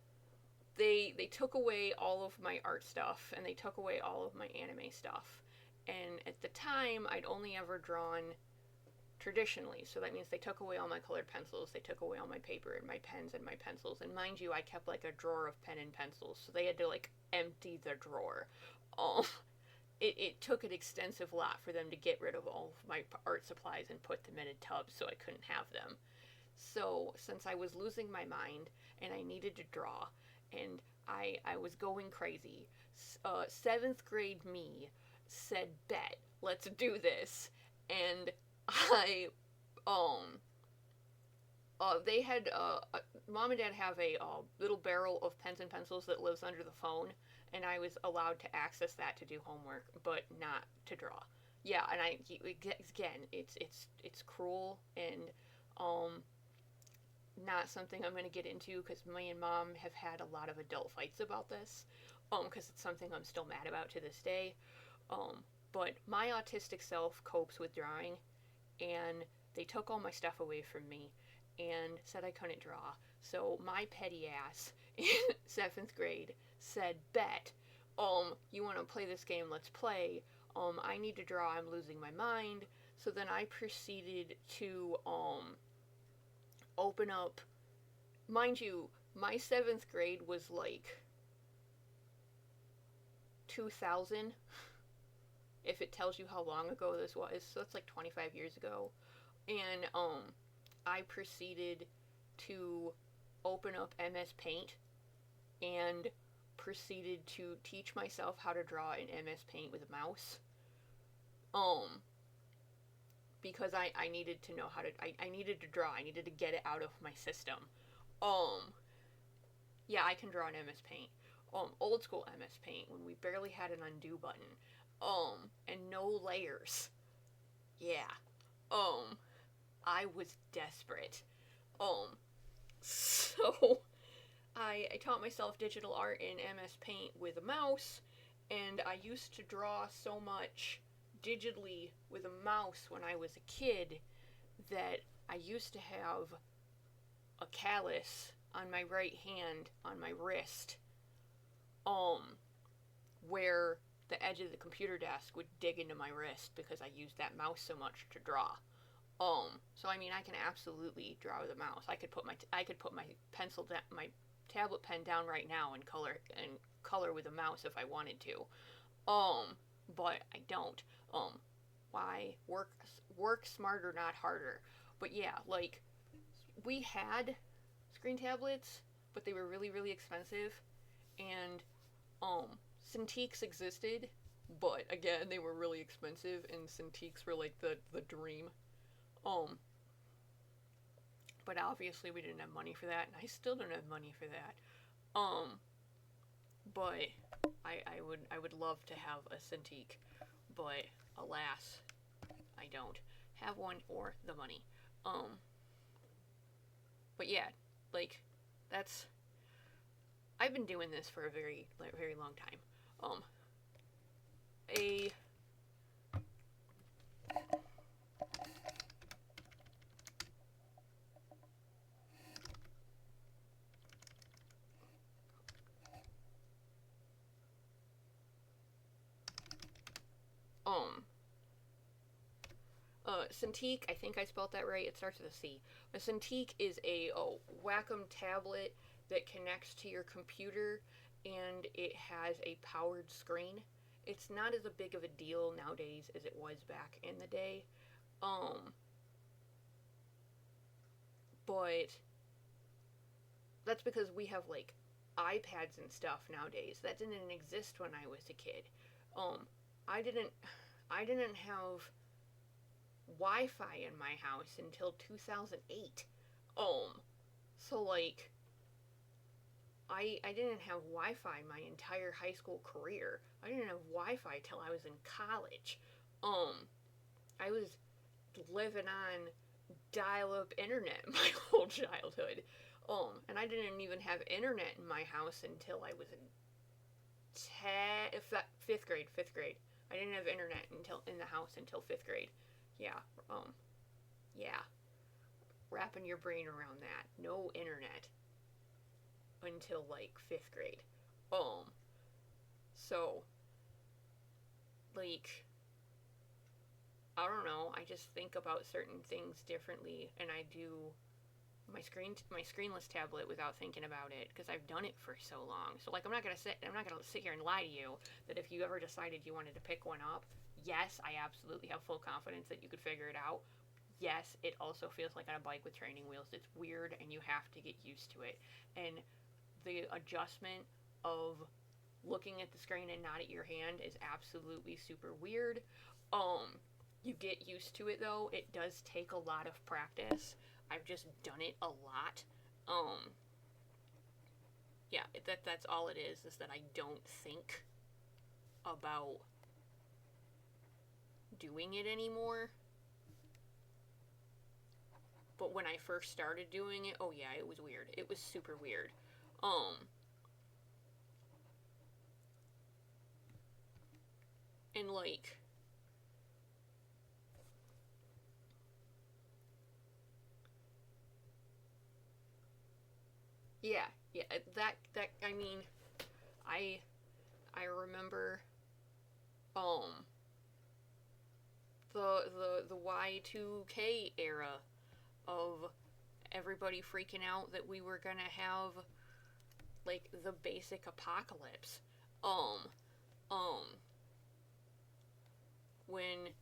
they took away all of my art stuff and they took away all of my anime stuff. And at the time, I'd only ever drawn traditionally. So that means they took away all my colored pencils, they took away all my paper and my pens and my pencils. And mind you, I kept like a drawer of pen and pencils, so they had to like empty the drawer. Um, it took an extensive lot for them to get rid of all of my art supplies and put them in a tub so I couldn't have them. So since I was losing my mind and I needed to draw, and I was going crazy, seventh grade me said, "Bet, let's do this." And I Um, they had mom and dad have a little barrel of pens and pencils that lives under the phone, and I was allowed to access that to do homework, but not to draw. Yeah, and again, it's cruel and um not something I'm going to get into because me and mom have had a lot of adult fights about this. Because it's something I'm still mad about to this day. Um, but my autistic self copes with drawing, and they took all my stuff away from me and said I couldn't draw. So my petty ass in 7th grade said, "Bet, you want to play this game? Let's play. I need to draw. I'm losing my mind." So then I proceeded to open up. Mind you, my 7th grade was like 2000, if it tells you how long ago this was. So that's like 25 years ago. And I proceeded to open up MS Paint and proceeded to teach myself how to draw in MS Paint with a mouse. Um, because I needed to know how to, I needed to draw. I needed to get it out of my system. Um, yeah, I can draw in MS Paint. Old school MS Paint when we barely had an undo button. And no layers. Yeah. Um, I was desperate. So I taught myself digital art in MS Paint with a mouse, and I used to draw so much digitally with a mouse when I was a kid that I used to have a callus on my right hand on my wrist, um, where the edge of the computer desk would dig into my wrist because I used that mouse so much to draw. So I mean, I can absolutely draw with a mouse. I could put my pencil down, my tablet pen down right now and color with a mouse if I wanted to. But I don't. Why work smarter, not harder? But yeah, like we had screen tablets, but they were really really expensive, and Cintiqs existed, but again they were really expensive, and Cintiqs were like the dream. Um, but obviously we didn't have money for that, and I still don't have money for that. Um, but I would love to have a Cintiq, but alas, I don't have one or the money. Um, but yeah, like that's I've been doing this for a very long time. Um, a um Cintiq, I think I spelled that right. It starts with a C. A Cintiq is a Wacom tablet that connects to your computer, and it has a powered screen. It's not as a big of a deal nowadays as it was back in the day. Um, but that's because we have like iPads and stuff nowadays. That didn't exist when I was a kid. Um, I didn't I didn't have Wi-Fi in my house until 2008. So like I didn't have Wi-Fi my entire high school career. I didn't have Wi-Fi till I was in college. Um, I was living on dial-up internet my whole childhood. And I didn't even have internet in my house until I was in fifth grade. Fifth grade. I didn't have internet until in the house until 5th grade. Yeah. Yeah. Wrapping your brain around that. No internet until like 5th grade. Um. So, like, I don't know. I just think about certain things differently, and I do my screenless tablet without thinking about it because I've done it for so long. So like I'm not gonna sit here and lie to you that if you ever decided you wanted to pick one up, yes, I absolutely have full confidence that you could figure it out. Yes, it also feels like on a bike with training wheels. It's weird and you have to get used to it. And the adjustment of looking at the screen and not at your hand is absolutely super weird. Um You get used to it, though. It does take a lot of practice. I've just done it a lot. Yeah, that's all it is that I don't think about doing it anymore. But when I first started doing it, oh yeah, it was weird. It was super weird. And like, yeah, that I mean, I I remember the Y2K era of everybody freaking out that we were gonna have like the basic apocalypse. Um um when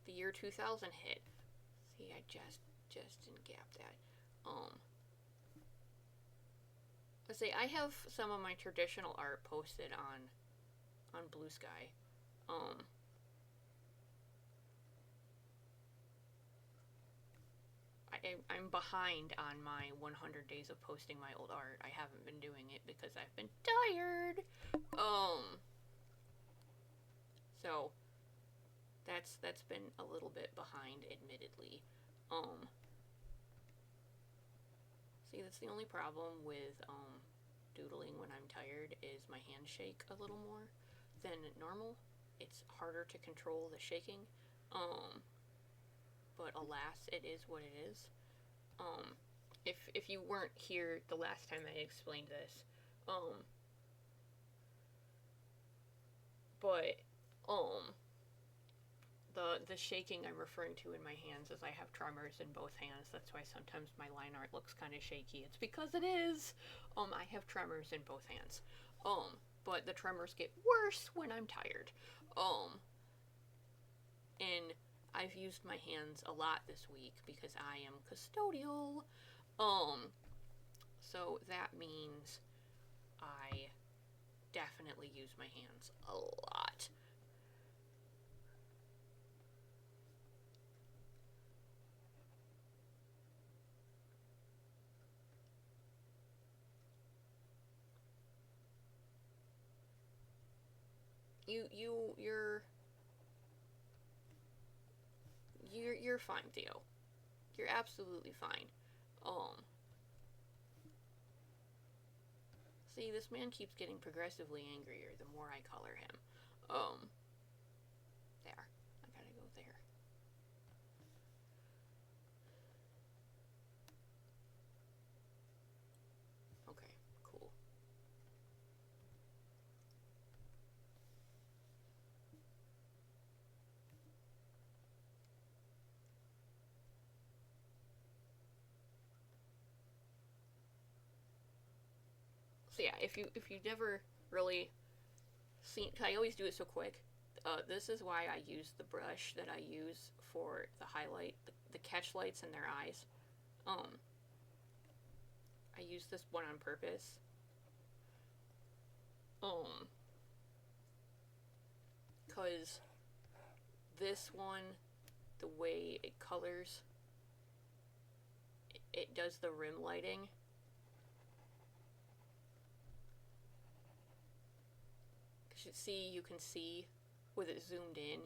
the year 2000 hit. See, I just didn't gap that. Let's say I have some of my traditional art posted on Blue Sky. I'm behind on my 100 days of posting my old art. I haven't been doing it because I've been tired. So that's been a little bit behind, admittedly. See, that's the only problem with doodling when I'm tired is my hands shake a little more than normal. It's harder to control the shaking. But alas, it is what it is. If you weren't here the last time I explained this, but the shaking I'm referring to in my hands is I have tremors in both hands. That's why sometimes my line art looks kind of shaky. It's because it is. I have tremors in both hands. But the tremors get worse when I'm tired. And I've used my hands a lot this week because I am custodial. So that means I definitely use my hands a lot. You're fine, Theo. You're absolutely fine. See, this man keeps getting progressively angrier the more I color him. There. I gotta go there. Okay, cool. So yeah, if you never really seen, I always do it so quick. This is why I use the brush that I use for the highlight, the catch lights in their eyes. I use this one on purpose. Cause this one, the way it colors, it does the rim lighting. You can see with it zoomed in,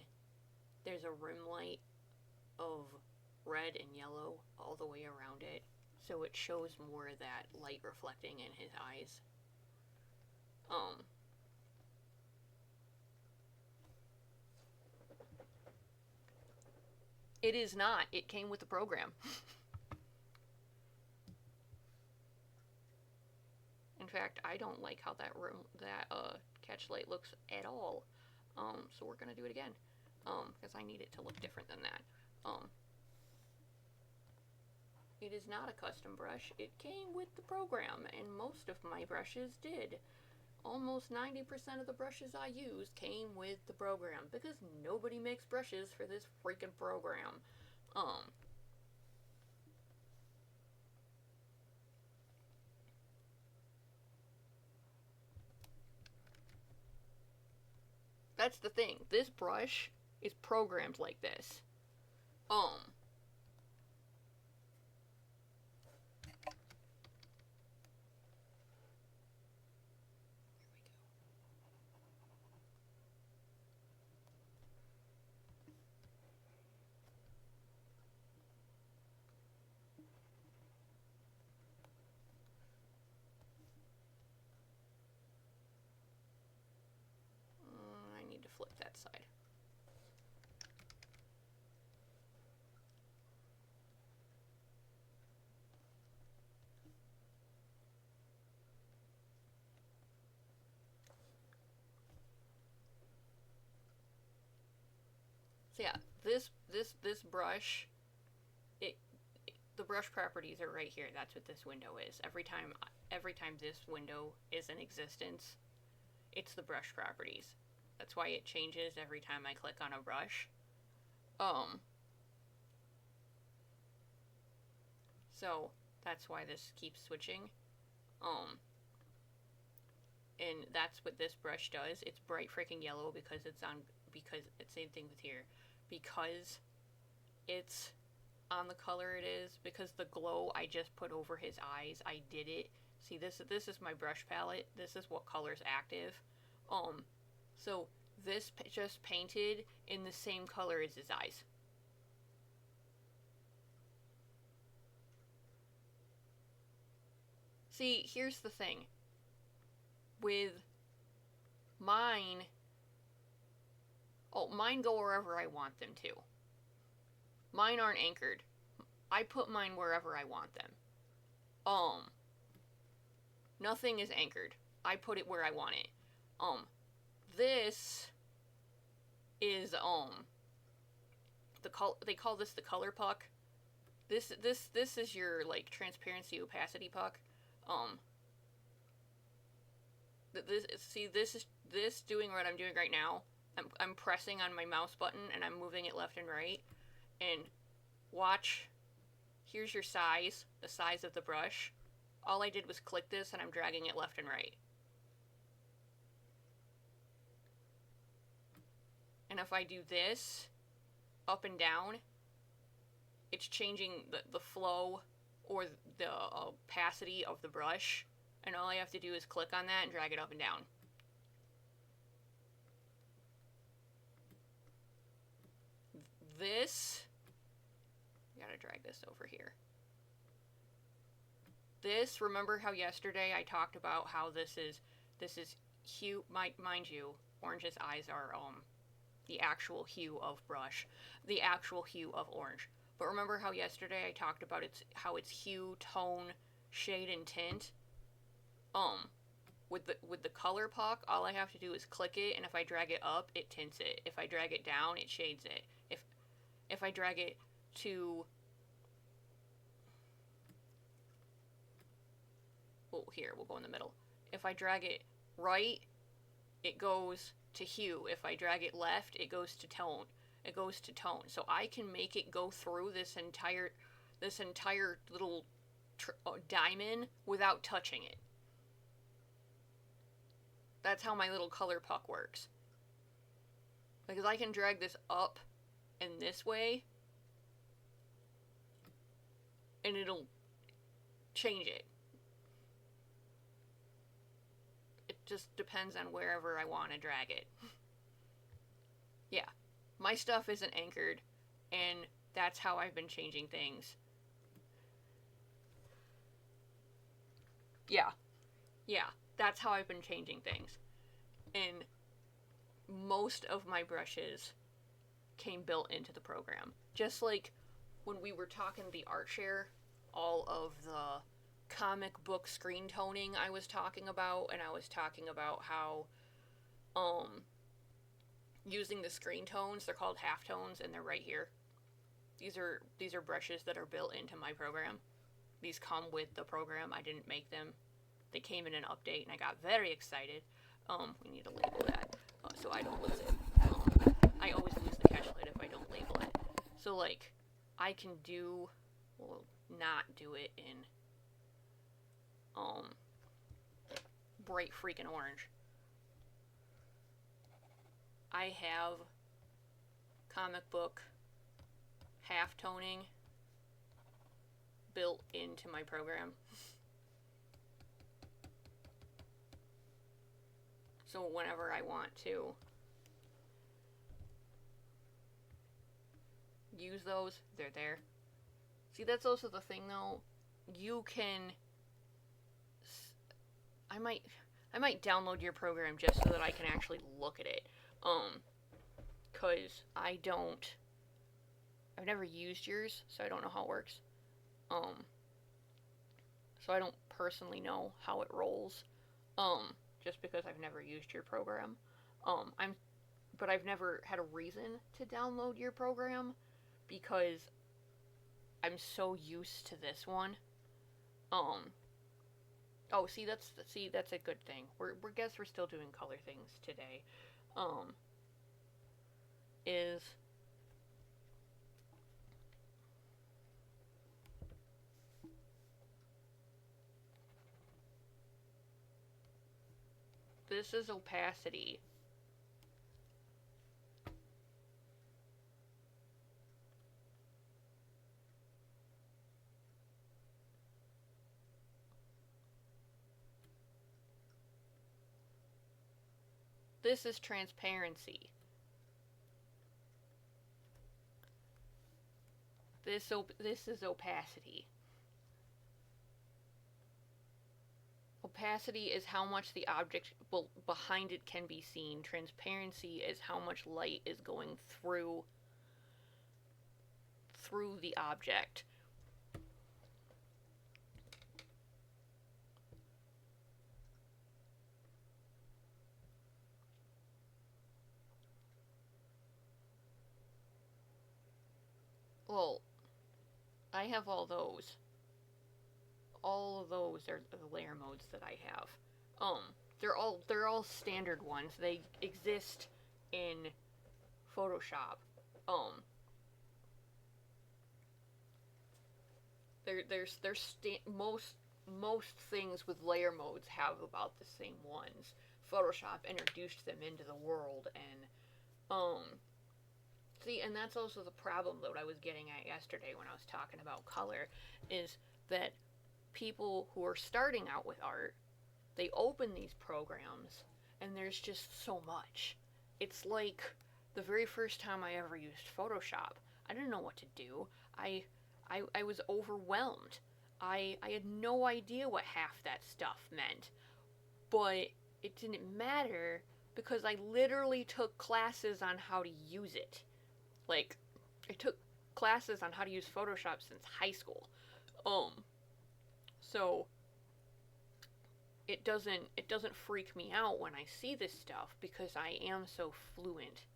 there's a rim light of red and yellow all the way around it, so it shows more of that light reflecting in his eyes. It is not. It came with the program. In fact, I don't like how that catch light looks at all. So we're gonna do it again. Because I need it to look different than that. It is not a custom brush. It came with the program, and most of my brushes did. Almost 90% of the brushes I used came with the program because nobody makes brushes for this freaking program. That's the thing. This brush is programmed like this. Um, I need to flip that side. So yeah, this brush, it the brush properties are right here. That's what this window is. Every time this window is in existence, it's the brush properties. That's why it changes every time I click on a brush. So that's why this keeps switching. And that's what this brush does. It's bright freaking yellow because it's same thing with here. Because it's on the color it is, because the glow I just put over his eyes, I did it. See, this is my brush palette. This is what color's active. So this just painted in the same color as his eyes. See, here's the thing. With mine, mine go wherever I want them to. Mine aren't anchored. I put mine wherever I want them. Nothing is anchored. I put it where I want it. This is they call this the color puck. This is your like transparency opacity puck. This doing what I'm doing right now. I'm pressing on my mouse button and I'm moving it left and right. And watch. Here's your size, the size of the brush. All I did was click this and I'm dragging it left and right. And if I do this, up and down, it's changing the flow or the opacity of the brush. And all I have to do is click on that and drag it up and down. This, gotta drag this over here. This, remember how yesterday I talked about how this is hue, mind you, Orange's eyes are the actual hue of brush, the actual hue of orange. But remember how yesterday I talked about how it's hue, tone, shade, and tint? With the color puck, all I have to do is click it, and if I drag it up, it tints it. If I drag it down, it shades it. If I drag it to, well, here, we'll go in the middle. If I drag it right, it goes to hue. If I drag it left, it goes to tone. It goes to tone. So I can make it go through this entire little diamond without touching it. That's how my little color puck works. Because I can drag this up and this way, and it'll change it. It just depends on wherever I want to drag it. Yeah, my stuff isn't anchored, and that's how I've been changing things. Yeah, that's how I've been changing things. And most of my brushes came built into the program. Just like when we were talking the art share, all of the comic book screen toning I was talking about, and I was talking about how using the screen tones, they're called halftones, and they're right here. These are brushes that are built into my program. These come with the program. I didn't make them. They came in an update, and I got very excited. We need to label that so I don't lose it. I always lose the catch lid if I don't label it. So, like, I can not do it in bright freaking orange. I have comic book half toning built into my program. So whenever I want to use those, they're there. See, that's also the thing though. You can, I might download your program just so that I can actually look at it. Cause I've never used yours, so I don't know how it works. So I don't personally know how it rolls. Just because I've never used your program. But I've never had a reason to download your program because I'm so used to this one. Oh, see, that's a good thing. Guess we're still doing color things today. Is this is opacity. This is transparency. This is opacity. Opacity is how much the object behind it can be seen. Transparency is how much light is going through the object. Well, I have all those. All of those are the layer modes that I have. They're all standard ones. They exist in Photoshop. Most things with layer modes have about the same ones. Photoshop introduced them into the world, and see, and that's also the problem that I was getting at yesterday when I was talking about color, is that people who are starting out with art, they open these programs and there's just so much. It's like the very first time I ever used Photoshop, I didn't know what to do. I was overwhelmed. I had no idea what half that stuff meant. But it didn't matter because I literally took classes on how to use it. Like, I took classes on how to use Photoshop since high school. So it doesn't freak me out when I see this stuff because I am so fluent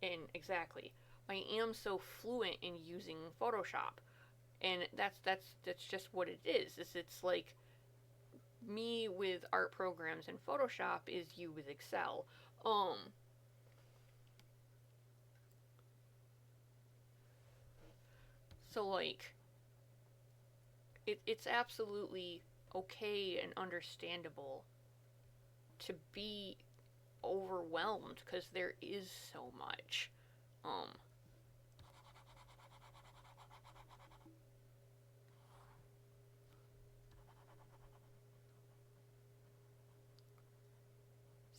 in I am so fluent in using Photoshop. And that's just what it is. It's like me with art programs and Photoshop is you with Excel. So like it's absolutely okay and understandable to be overwhelmed because there is so much.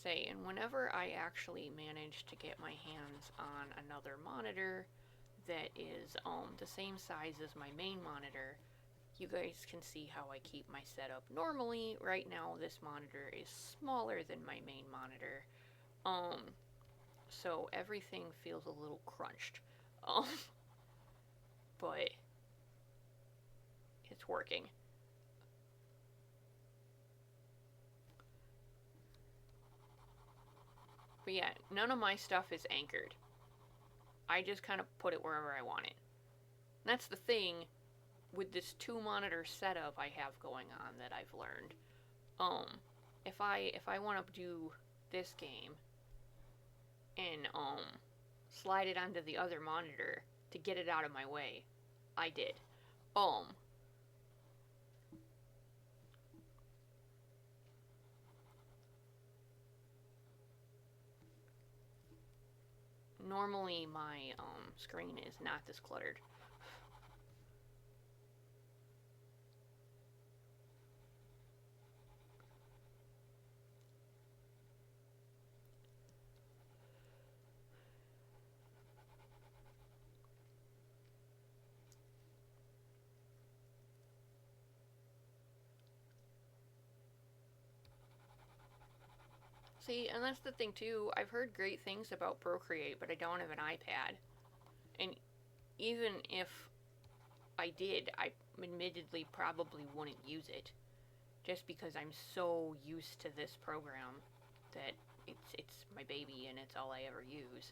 And whenever I actually manage to get my hands on another monitor that is the same size as my main monitor, you guys can see how I keep my setup normally. Right now this monitor is smaller than my main monitor, so everything feels a little crunched, but it's working. But yeah, none of my stuff is anchored. I just kind of put it wherever I want it. And that's the thing with this 2-monitor setup I have going on that I've learned. If I want to do this game and slide it onto the other monitor to get it out of my way, I did. normally my screen is not this cluttered. See, and that's the thing too. I've heard great things about Procreate, but I don't have an iPad. And even if I did, I admittedly probably wouldn't use it, just because I'm so used to this program that it's my baby and it's all I ever use.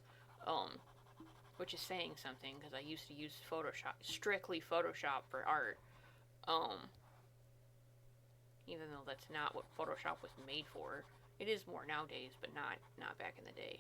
Which is saying something because I used to use Photoshop, strictly Photoshop for art. Even though that's not what Photoshop was made for. It is more nowadays, but not back in the day.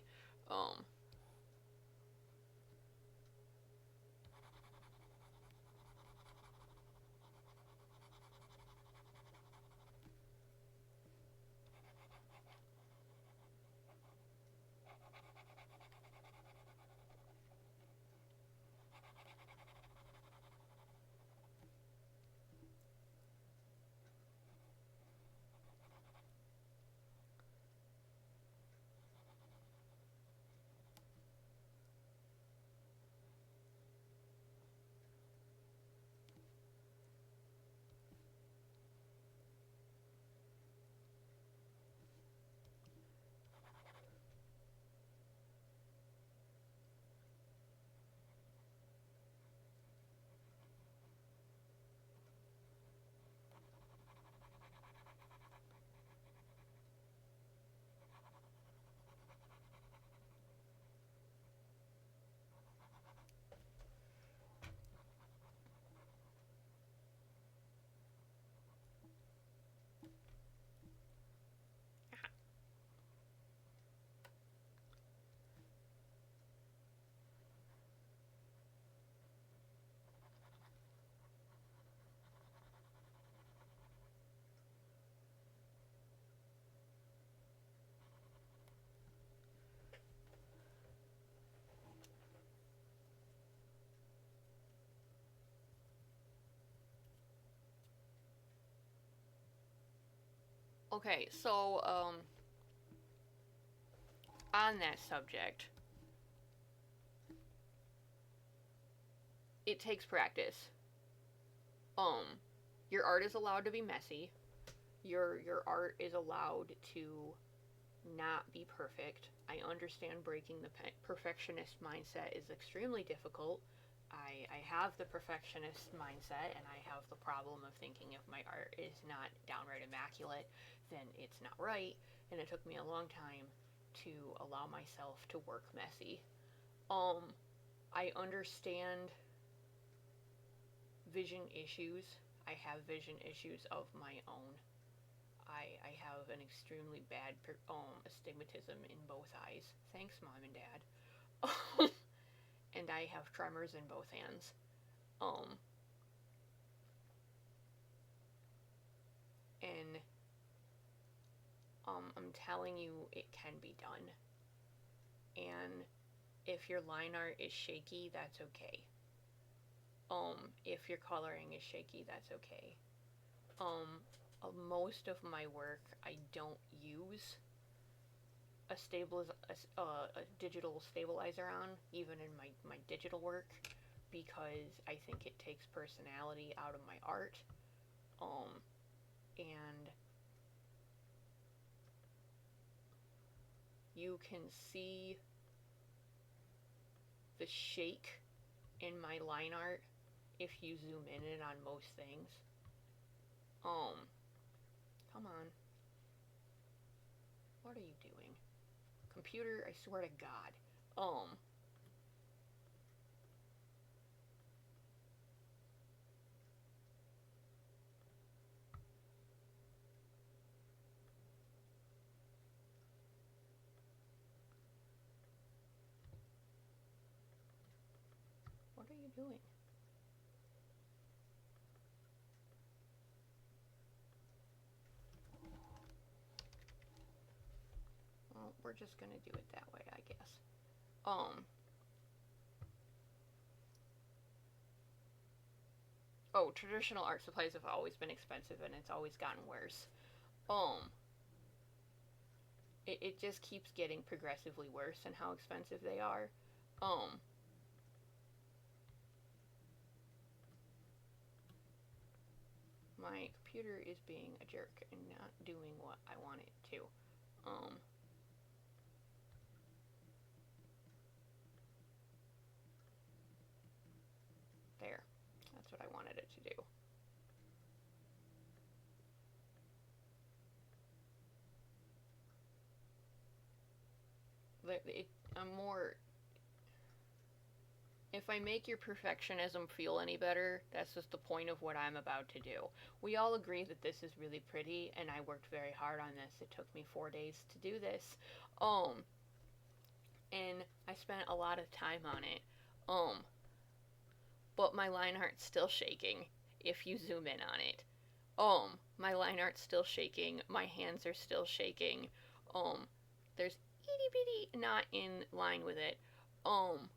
Okay, so on that subject, it takes practice. Your art is allowed to be messy. Your art is allowed to not be perfect. I understand breaking the perfectionist mindset is extremely difficult. I have the perfectionist mindset, and I have the problem of thinking if my art is not downright immaculate, then it's not right. And it took me a long time to allow myself to work messy. I understand vision issues. I have vision issues of my own. I have an extremely bad astigmatism in both eyes. Thanks, Mom and Dad. And I have tremors in both hands. And I'm telling you, it can be done. And if your line art is shaky, that's okay. If your coloring is shaky, that's okay. Most of my work, I don't use a digital stabilizer on, even in my digital work, because I think it takes personality out of my art. And you can see the shake in my line art if you zoom in it on most things. Come on. What are you doing? Computer, I swear to God. What are you doing? Well, we're just gonna do it that way, I guess. Oh, traditional art supplies have always been expensive and it's always gotten worse. Um, it just keeps getting progressively worse in how expensive they are. Um, my computer is being a jerk and not doing what I want it to. Um, there. That's what I wanted it to do. I'm more. If I make your perfectionism feel any better, that's just the point of what I'm about to do. We all agree that this is really pretty, and I worked very hard on this. It took me 4 days to do this. Um, and I spent a lot of time on it. Um, but my line art's still shaking if you zoom in on it. My line art's still shaking. My hands are still shaking. Um, there's itty bitty not in line with it. Um,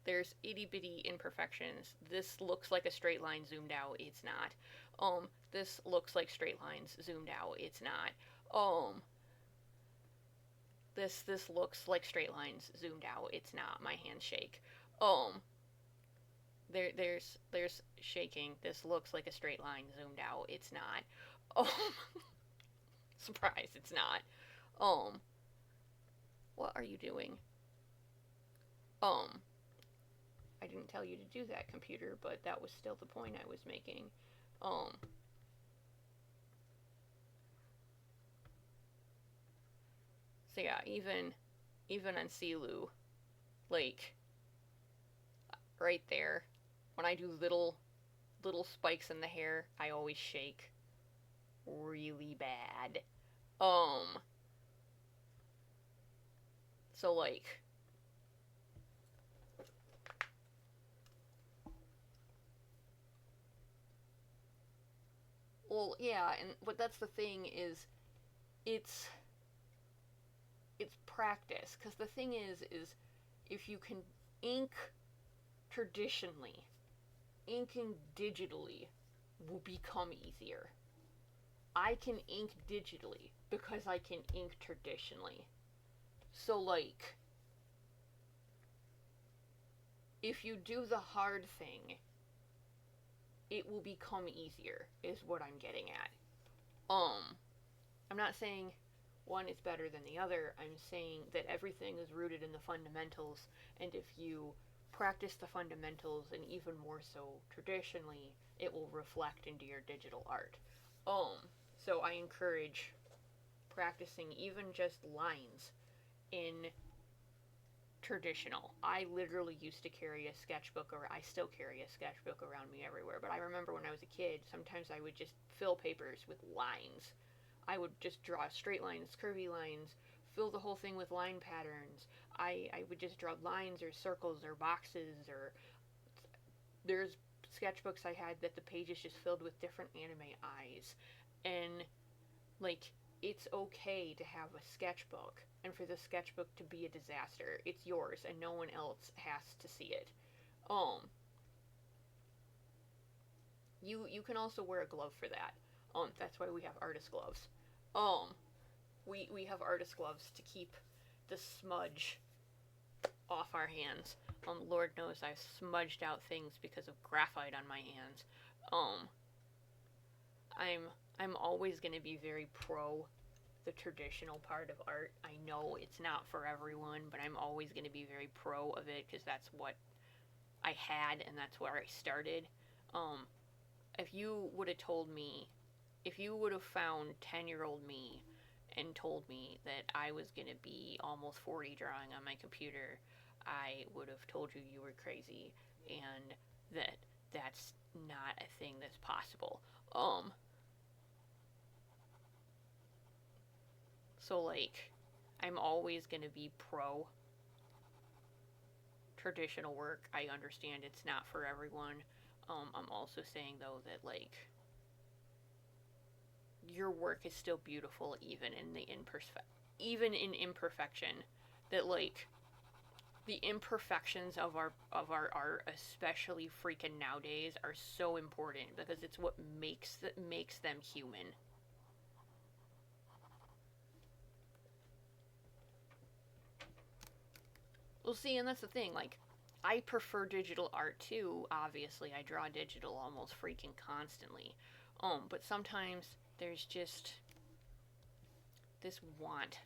there's itty bitty imperfections. This looks like a straight line zoomed out. It's not. This looks like straight lines zoomed out. It's not. Um, this looks like straight lines zoomed out. It's not. My hands shake. Um, there's shaking. This looks like a straight line zoomed out. It's not. Surprise, it's not. Um, what are you doing? Um, I didn't tell you to do that, computer, but that was still the point I was making. Um, so yeah, even on Silu, like right there, when I do little spikes in the hair, I always shake really bad. Um, so like well, yeah, and but that's the thing is it's it's practice because the thing is if you can ink traditionally, inking digitally will become easier. I can ink digitally because I can ink traditionally. So like if you do the hard thing, it will become easier is what I'm getting at. Um I'm not saying one is better than the other. I'm saying that everything is rooted in the fundamentals, and if you practice the fundamentals and even more so traditionally, it will reflect into your digital art. So I encourage practicing even just lines in traditional. I literally used to carry a sketchbook, or I still carry a sketchbook around me everywhere, but I remember when I was a kid, sometimes I would just fill papers with lines. I would just draw straight lines, curvy lines, fill the whole thing with line patterns. I would just draw lines or circles or boxes, or there's sketchbooks I had that the pages just filled with different anime eyes. And like it's okay to have a sketchbook and for the sketchbook to be a disaster. It's yours and no one else has to see it. Um you can also wear a glove for that. That's why we have artist gloves. Um we have artist gloves to keep the smudge off our hands. Lord knows I've smudged out things because of graphite on my hands. Um I'm I'm always going to be very pro the traditional part of art. I know it's not for everyone, but I'm always going to be very pro of it because that's what I had and that's where I started. Um, if you would have told me, if you would have found 10-year-old me and told me that I was going to be almost 40 drawing on my computer, I would have told you you were crazy and that that's not a thing that's possible. So like I'm always going to be pro traditional work. I understand it's not for everyone. I'm also saying though that like your work is still beautiful even in the even in imperfection. That like the imperfections of our art, especially freaking nowadays, are so important because it's what makes them human. Well, see, and that's the thing. Like, I prefer digital art too. Obviously, I draw digital almost freaking constantly. But sometimes there's just this want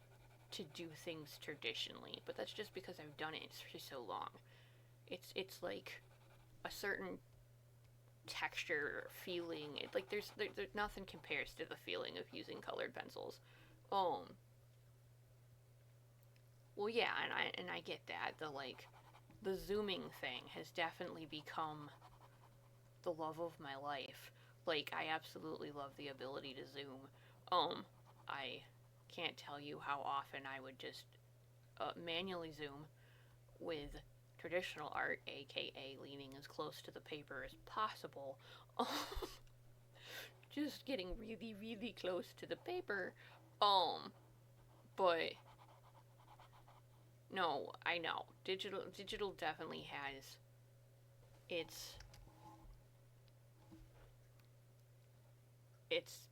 to do things traditionally. But that's just because I've done it for so long. It's like a certain texture, feeling. Like there's nothing compares to the feeling of using colored pencils. Um, well, yeah, and I get that. The zooming thing has definitely become the love of my life. Like, I absolutely love the ability to zoom. I can't tell you how often I would just manually zoom with traditional art, aka leaning as close to the paper as possible. Just getting really, really close to the paper. But no, I know digital definitely has its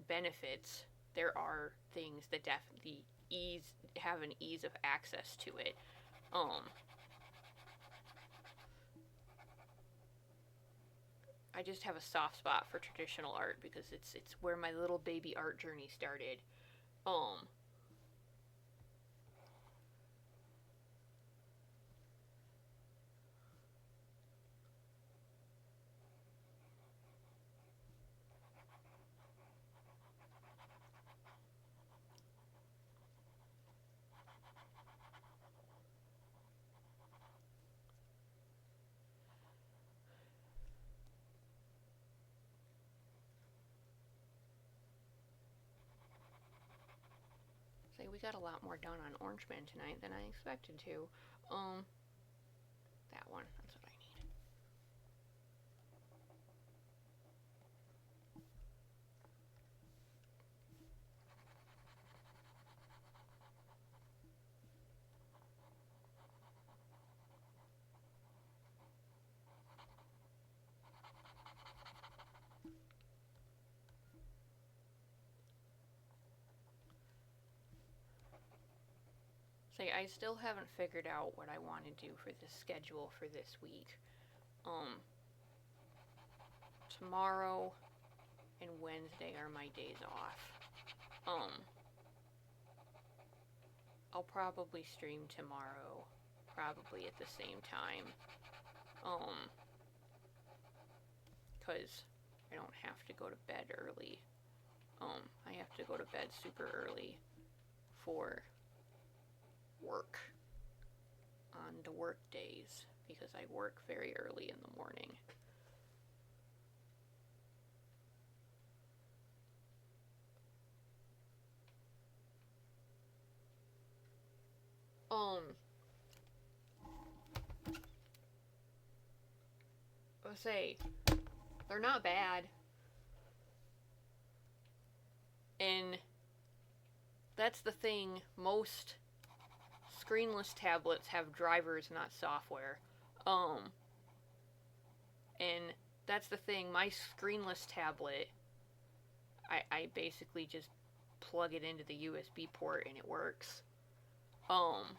benefits. There are things that definitely have an ease of access to it. Um, I just have a soft spot for traditional art because it's where my little baby art journey started. Um, say we got a lot more done on Orange Man tonight than I expected to. Um, that one. That's what I need. Say, I still haven't figured out what I want to do for the schedule for this week. Um, Tomorrow and Wednesday are my days off. Um, I'll probably stream tomorrow, probably at the same time. Um, cause I don't have to go to bed early. I have to go to bed super early for work on the work days because I work very early in the morning. I'll say they're not bad, and that's the thing. Most screenless tablets have drivers, not software. Um, and that's the thing. My screenless tablet, I basically just plug it into the USB port and it works. Um,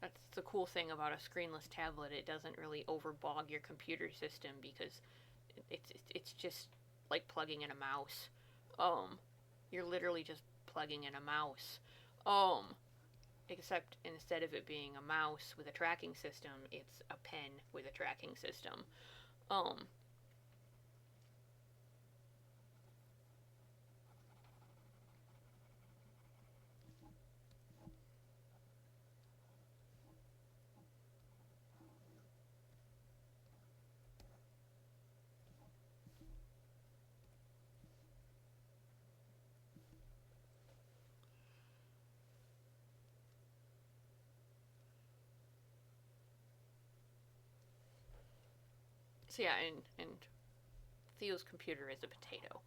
that's the cool thing about a screenless tablet. It doesn't really overbog your computer system because it's just like plugging in a mouse. Um, you're literally just plugging in a mouse. Um, Except instead of it being a mouse with a tracking system, it's a pen with a tracking system. Um, so yeah, and Theo's computer is a potato.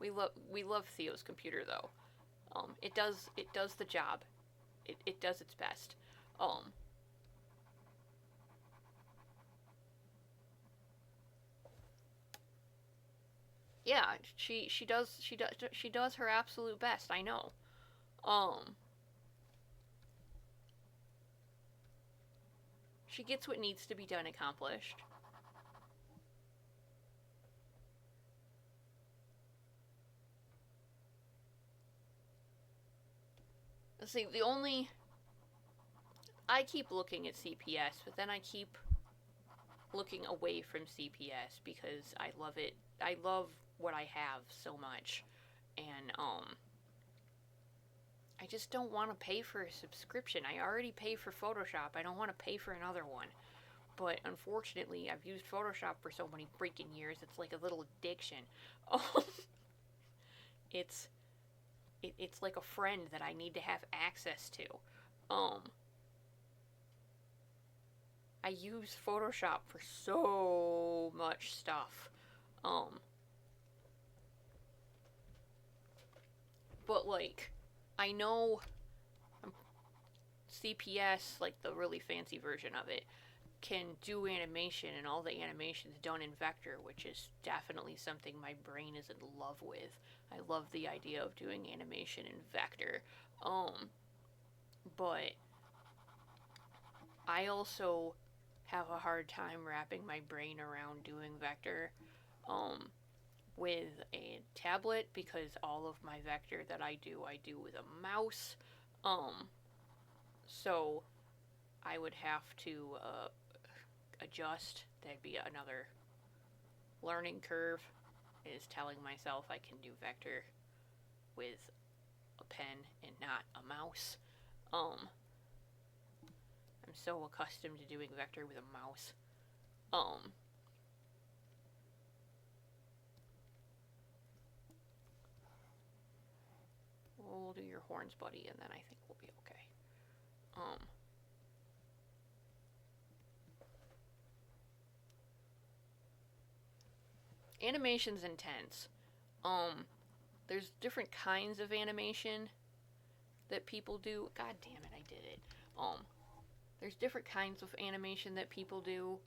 We love Theo's computer though. It does the job. It does its best. Um, yeah, she does her absolute best. I know. Um, she gets what needs to be done accomplished. Let's see, the only I keep looking at CPS, but then I keep looking away from CPS because I love it. I love what I have so much, and I just don't want to pay for a subscription. I already pay for Photoshop. I don't want to pay for another one. But unfortunately, I've used Photoshop for so many freaking years. It's like a little addiction. it's it's like a friend that I need to have access to. Um, I use Photoshop for so much stuff. Um, but like, I know CPS, like the really fancy version of it, can do animation, and all the animation's done in vector, which is definitely something my brain is in love with. I love the idea of doing animation in vector. Um, but I also have a hard time wrapping my brain around doing vector with a tablet, because all of my vector that I do with a mouse. Um, so I would have to adjust. That'd be another learning curve, is telling myself I can do vector with a pen and not a mouse. Um, I'm so accustomed to doing vector with a mouse. Um, we'll do your horns, buddy, and then I think we'll be okay. Animation's intense. Um, there's different kinds of animation that people do. God damn it, I did it. There's different kinds of animation that people do.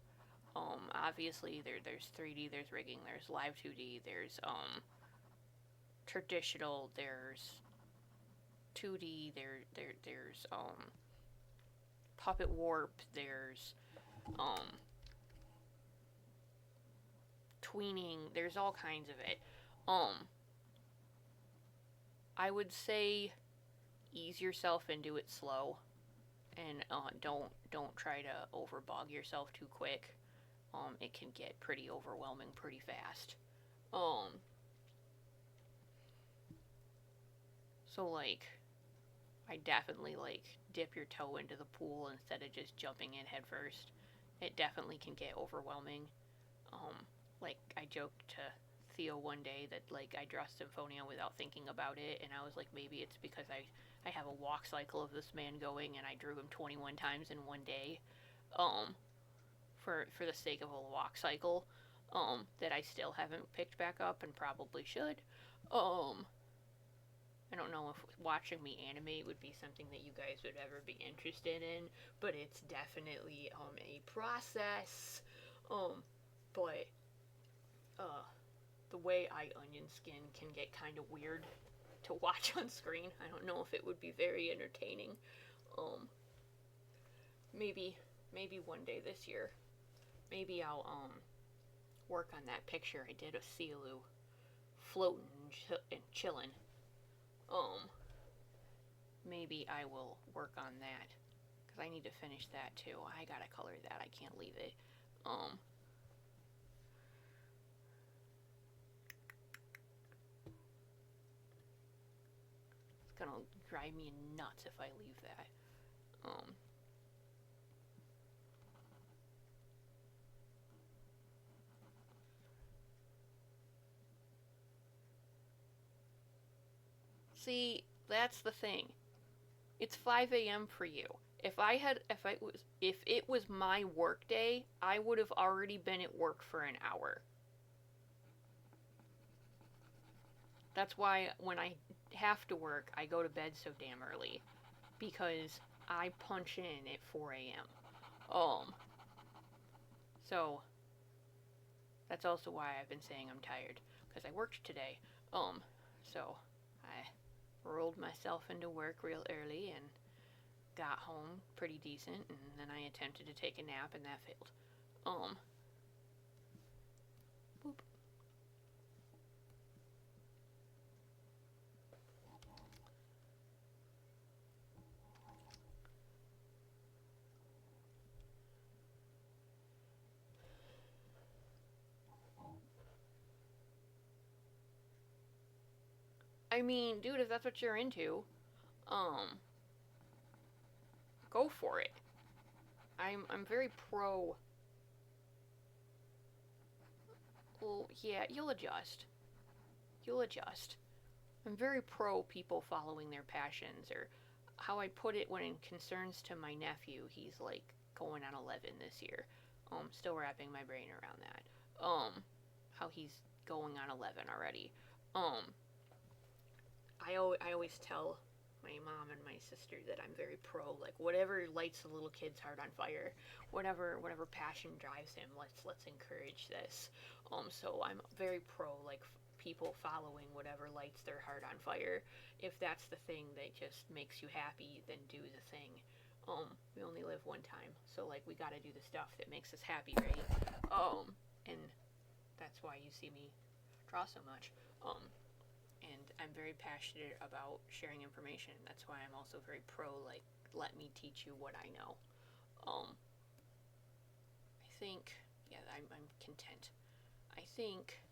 Obviously there's 3D, there's rigging, there's live 2D, there's traditional, there's 2D, there's puppet warp, there's um tweening, there's all kinds of it. Um, I would say ease yourself and do it slow, and don't try to overbog yourself too quick. It can get pretty overwhelming pretty fast. Um, so like, I definitely like dip your toe into the pool instead of just jumping in head first. It definitely can get overwhelming. Um, like I joked to Theo one day that like I draw Symphonia without thinking about it, and I was like, maybe it's because I have a walk cycle of this man going, and I drew him 21 times in one day, um, for the sake of a walk cycle, that I still haven't picked back up and probably should. Um, I don't know if watching me animate would be something that you guys would ever be interested in, but it's definitely a process. Um, but uh, the way I onion skin can get kind of weird to watch on screen. I don't know if it would be very entertaining. Um, maybe one day this year, maybe I'll work on that picture I did of Silu floating and chilling. Um, maybe I will work on that because I need to finish that too. I gotta color that. I can't leave it. Um, it's gonna drive me nuts if I leave that. Um, see, that's the thing. It's 5 a.m. for you. If it was my work day, I would have already been at work for an hour. That's why when I have to work, I go to bed so damn early, because I punch in at 4 a.m. So that's also why I've been saying I'm tired, because I worked today. So I rolled myself into work real early and got home pretty decent, and then I attempted to take a nap and that failed. Boop. I mean, dude, if that's what you're into, um, go for it. I'm very pro. Well, yeah, you'll adjust. You'll adjust. I'm very pro people following their passions, or how I put it when it concerns to my nephew. He's like going on 11 this year. Still wrapping my brain around that. How he's going on 11 already. I always tell my mom and my sister that I'm very pro, like whatever lights the little kid's heart on fire, whatever passion drives him, let's encourage this. So I'm very pro, like people following whatever lights their heart on fire. If that's the thing that just makes you happy, then do the thing. We only live one time, so like we got to do the stuff that makes us happy, right? And that's why you see me draw so much. And I'm very passionate about sharing information. That's why I'm also very pro, like, let me teach you what I know. I think, yeah, I'm content. I think,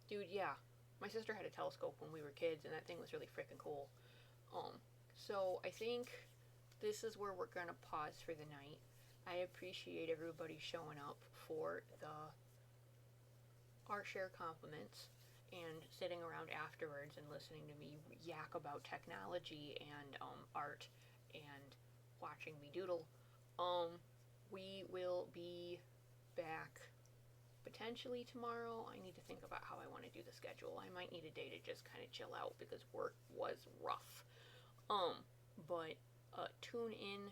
dude, yeah, my sister had a telescope when we were kids, and that thing was really freaking cool. So I think this is where we're gonna pause for the night. I appreciate everybody showing up for the art share compliments and sitting around afterwards and listening to me yak about technology and art and watching me doodle. We will be back potentially tomorrow. I need to think about how I want to do the schedule. I might need a day to just kind of chill out because work was rough. But tune in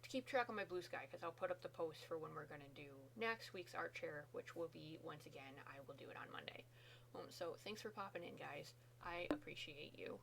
to keep track of my blue sky, because I'll put up the post for when we're going to do next week's art share, which will be, once again, I will do it on Monday. So thanks for popping in, guys. I appreciate you.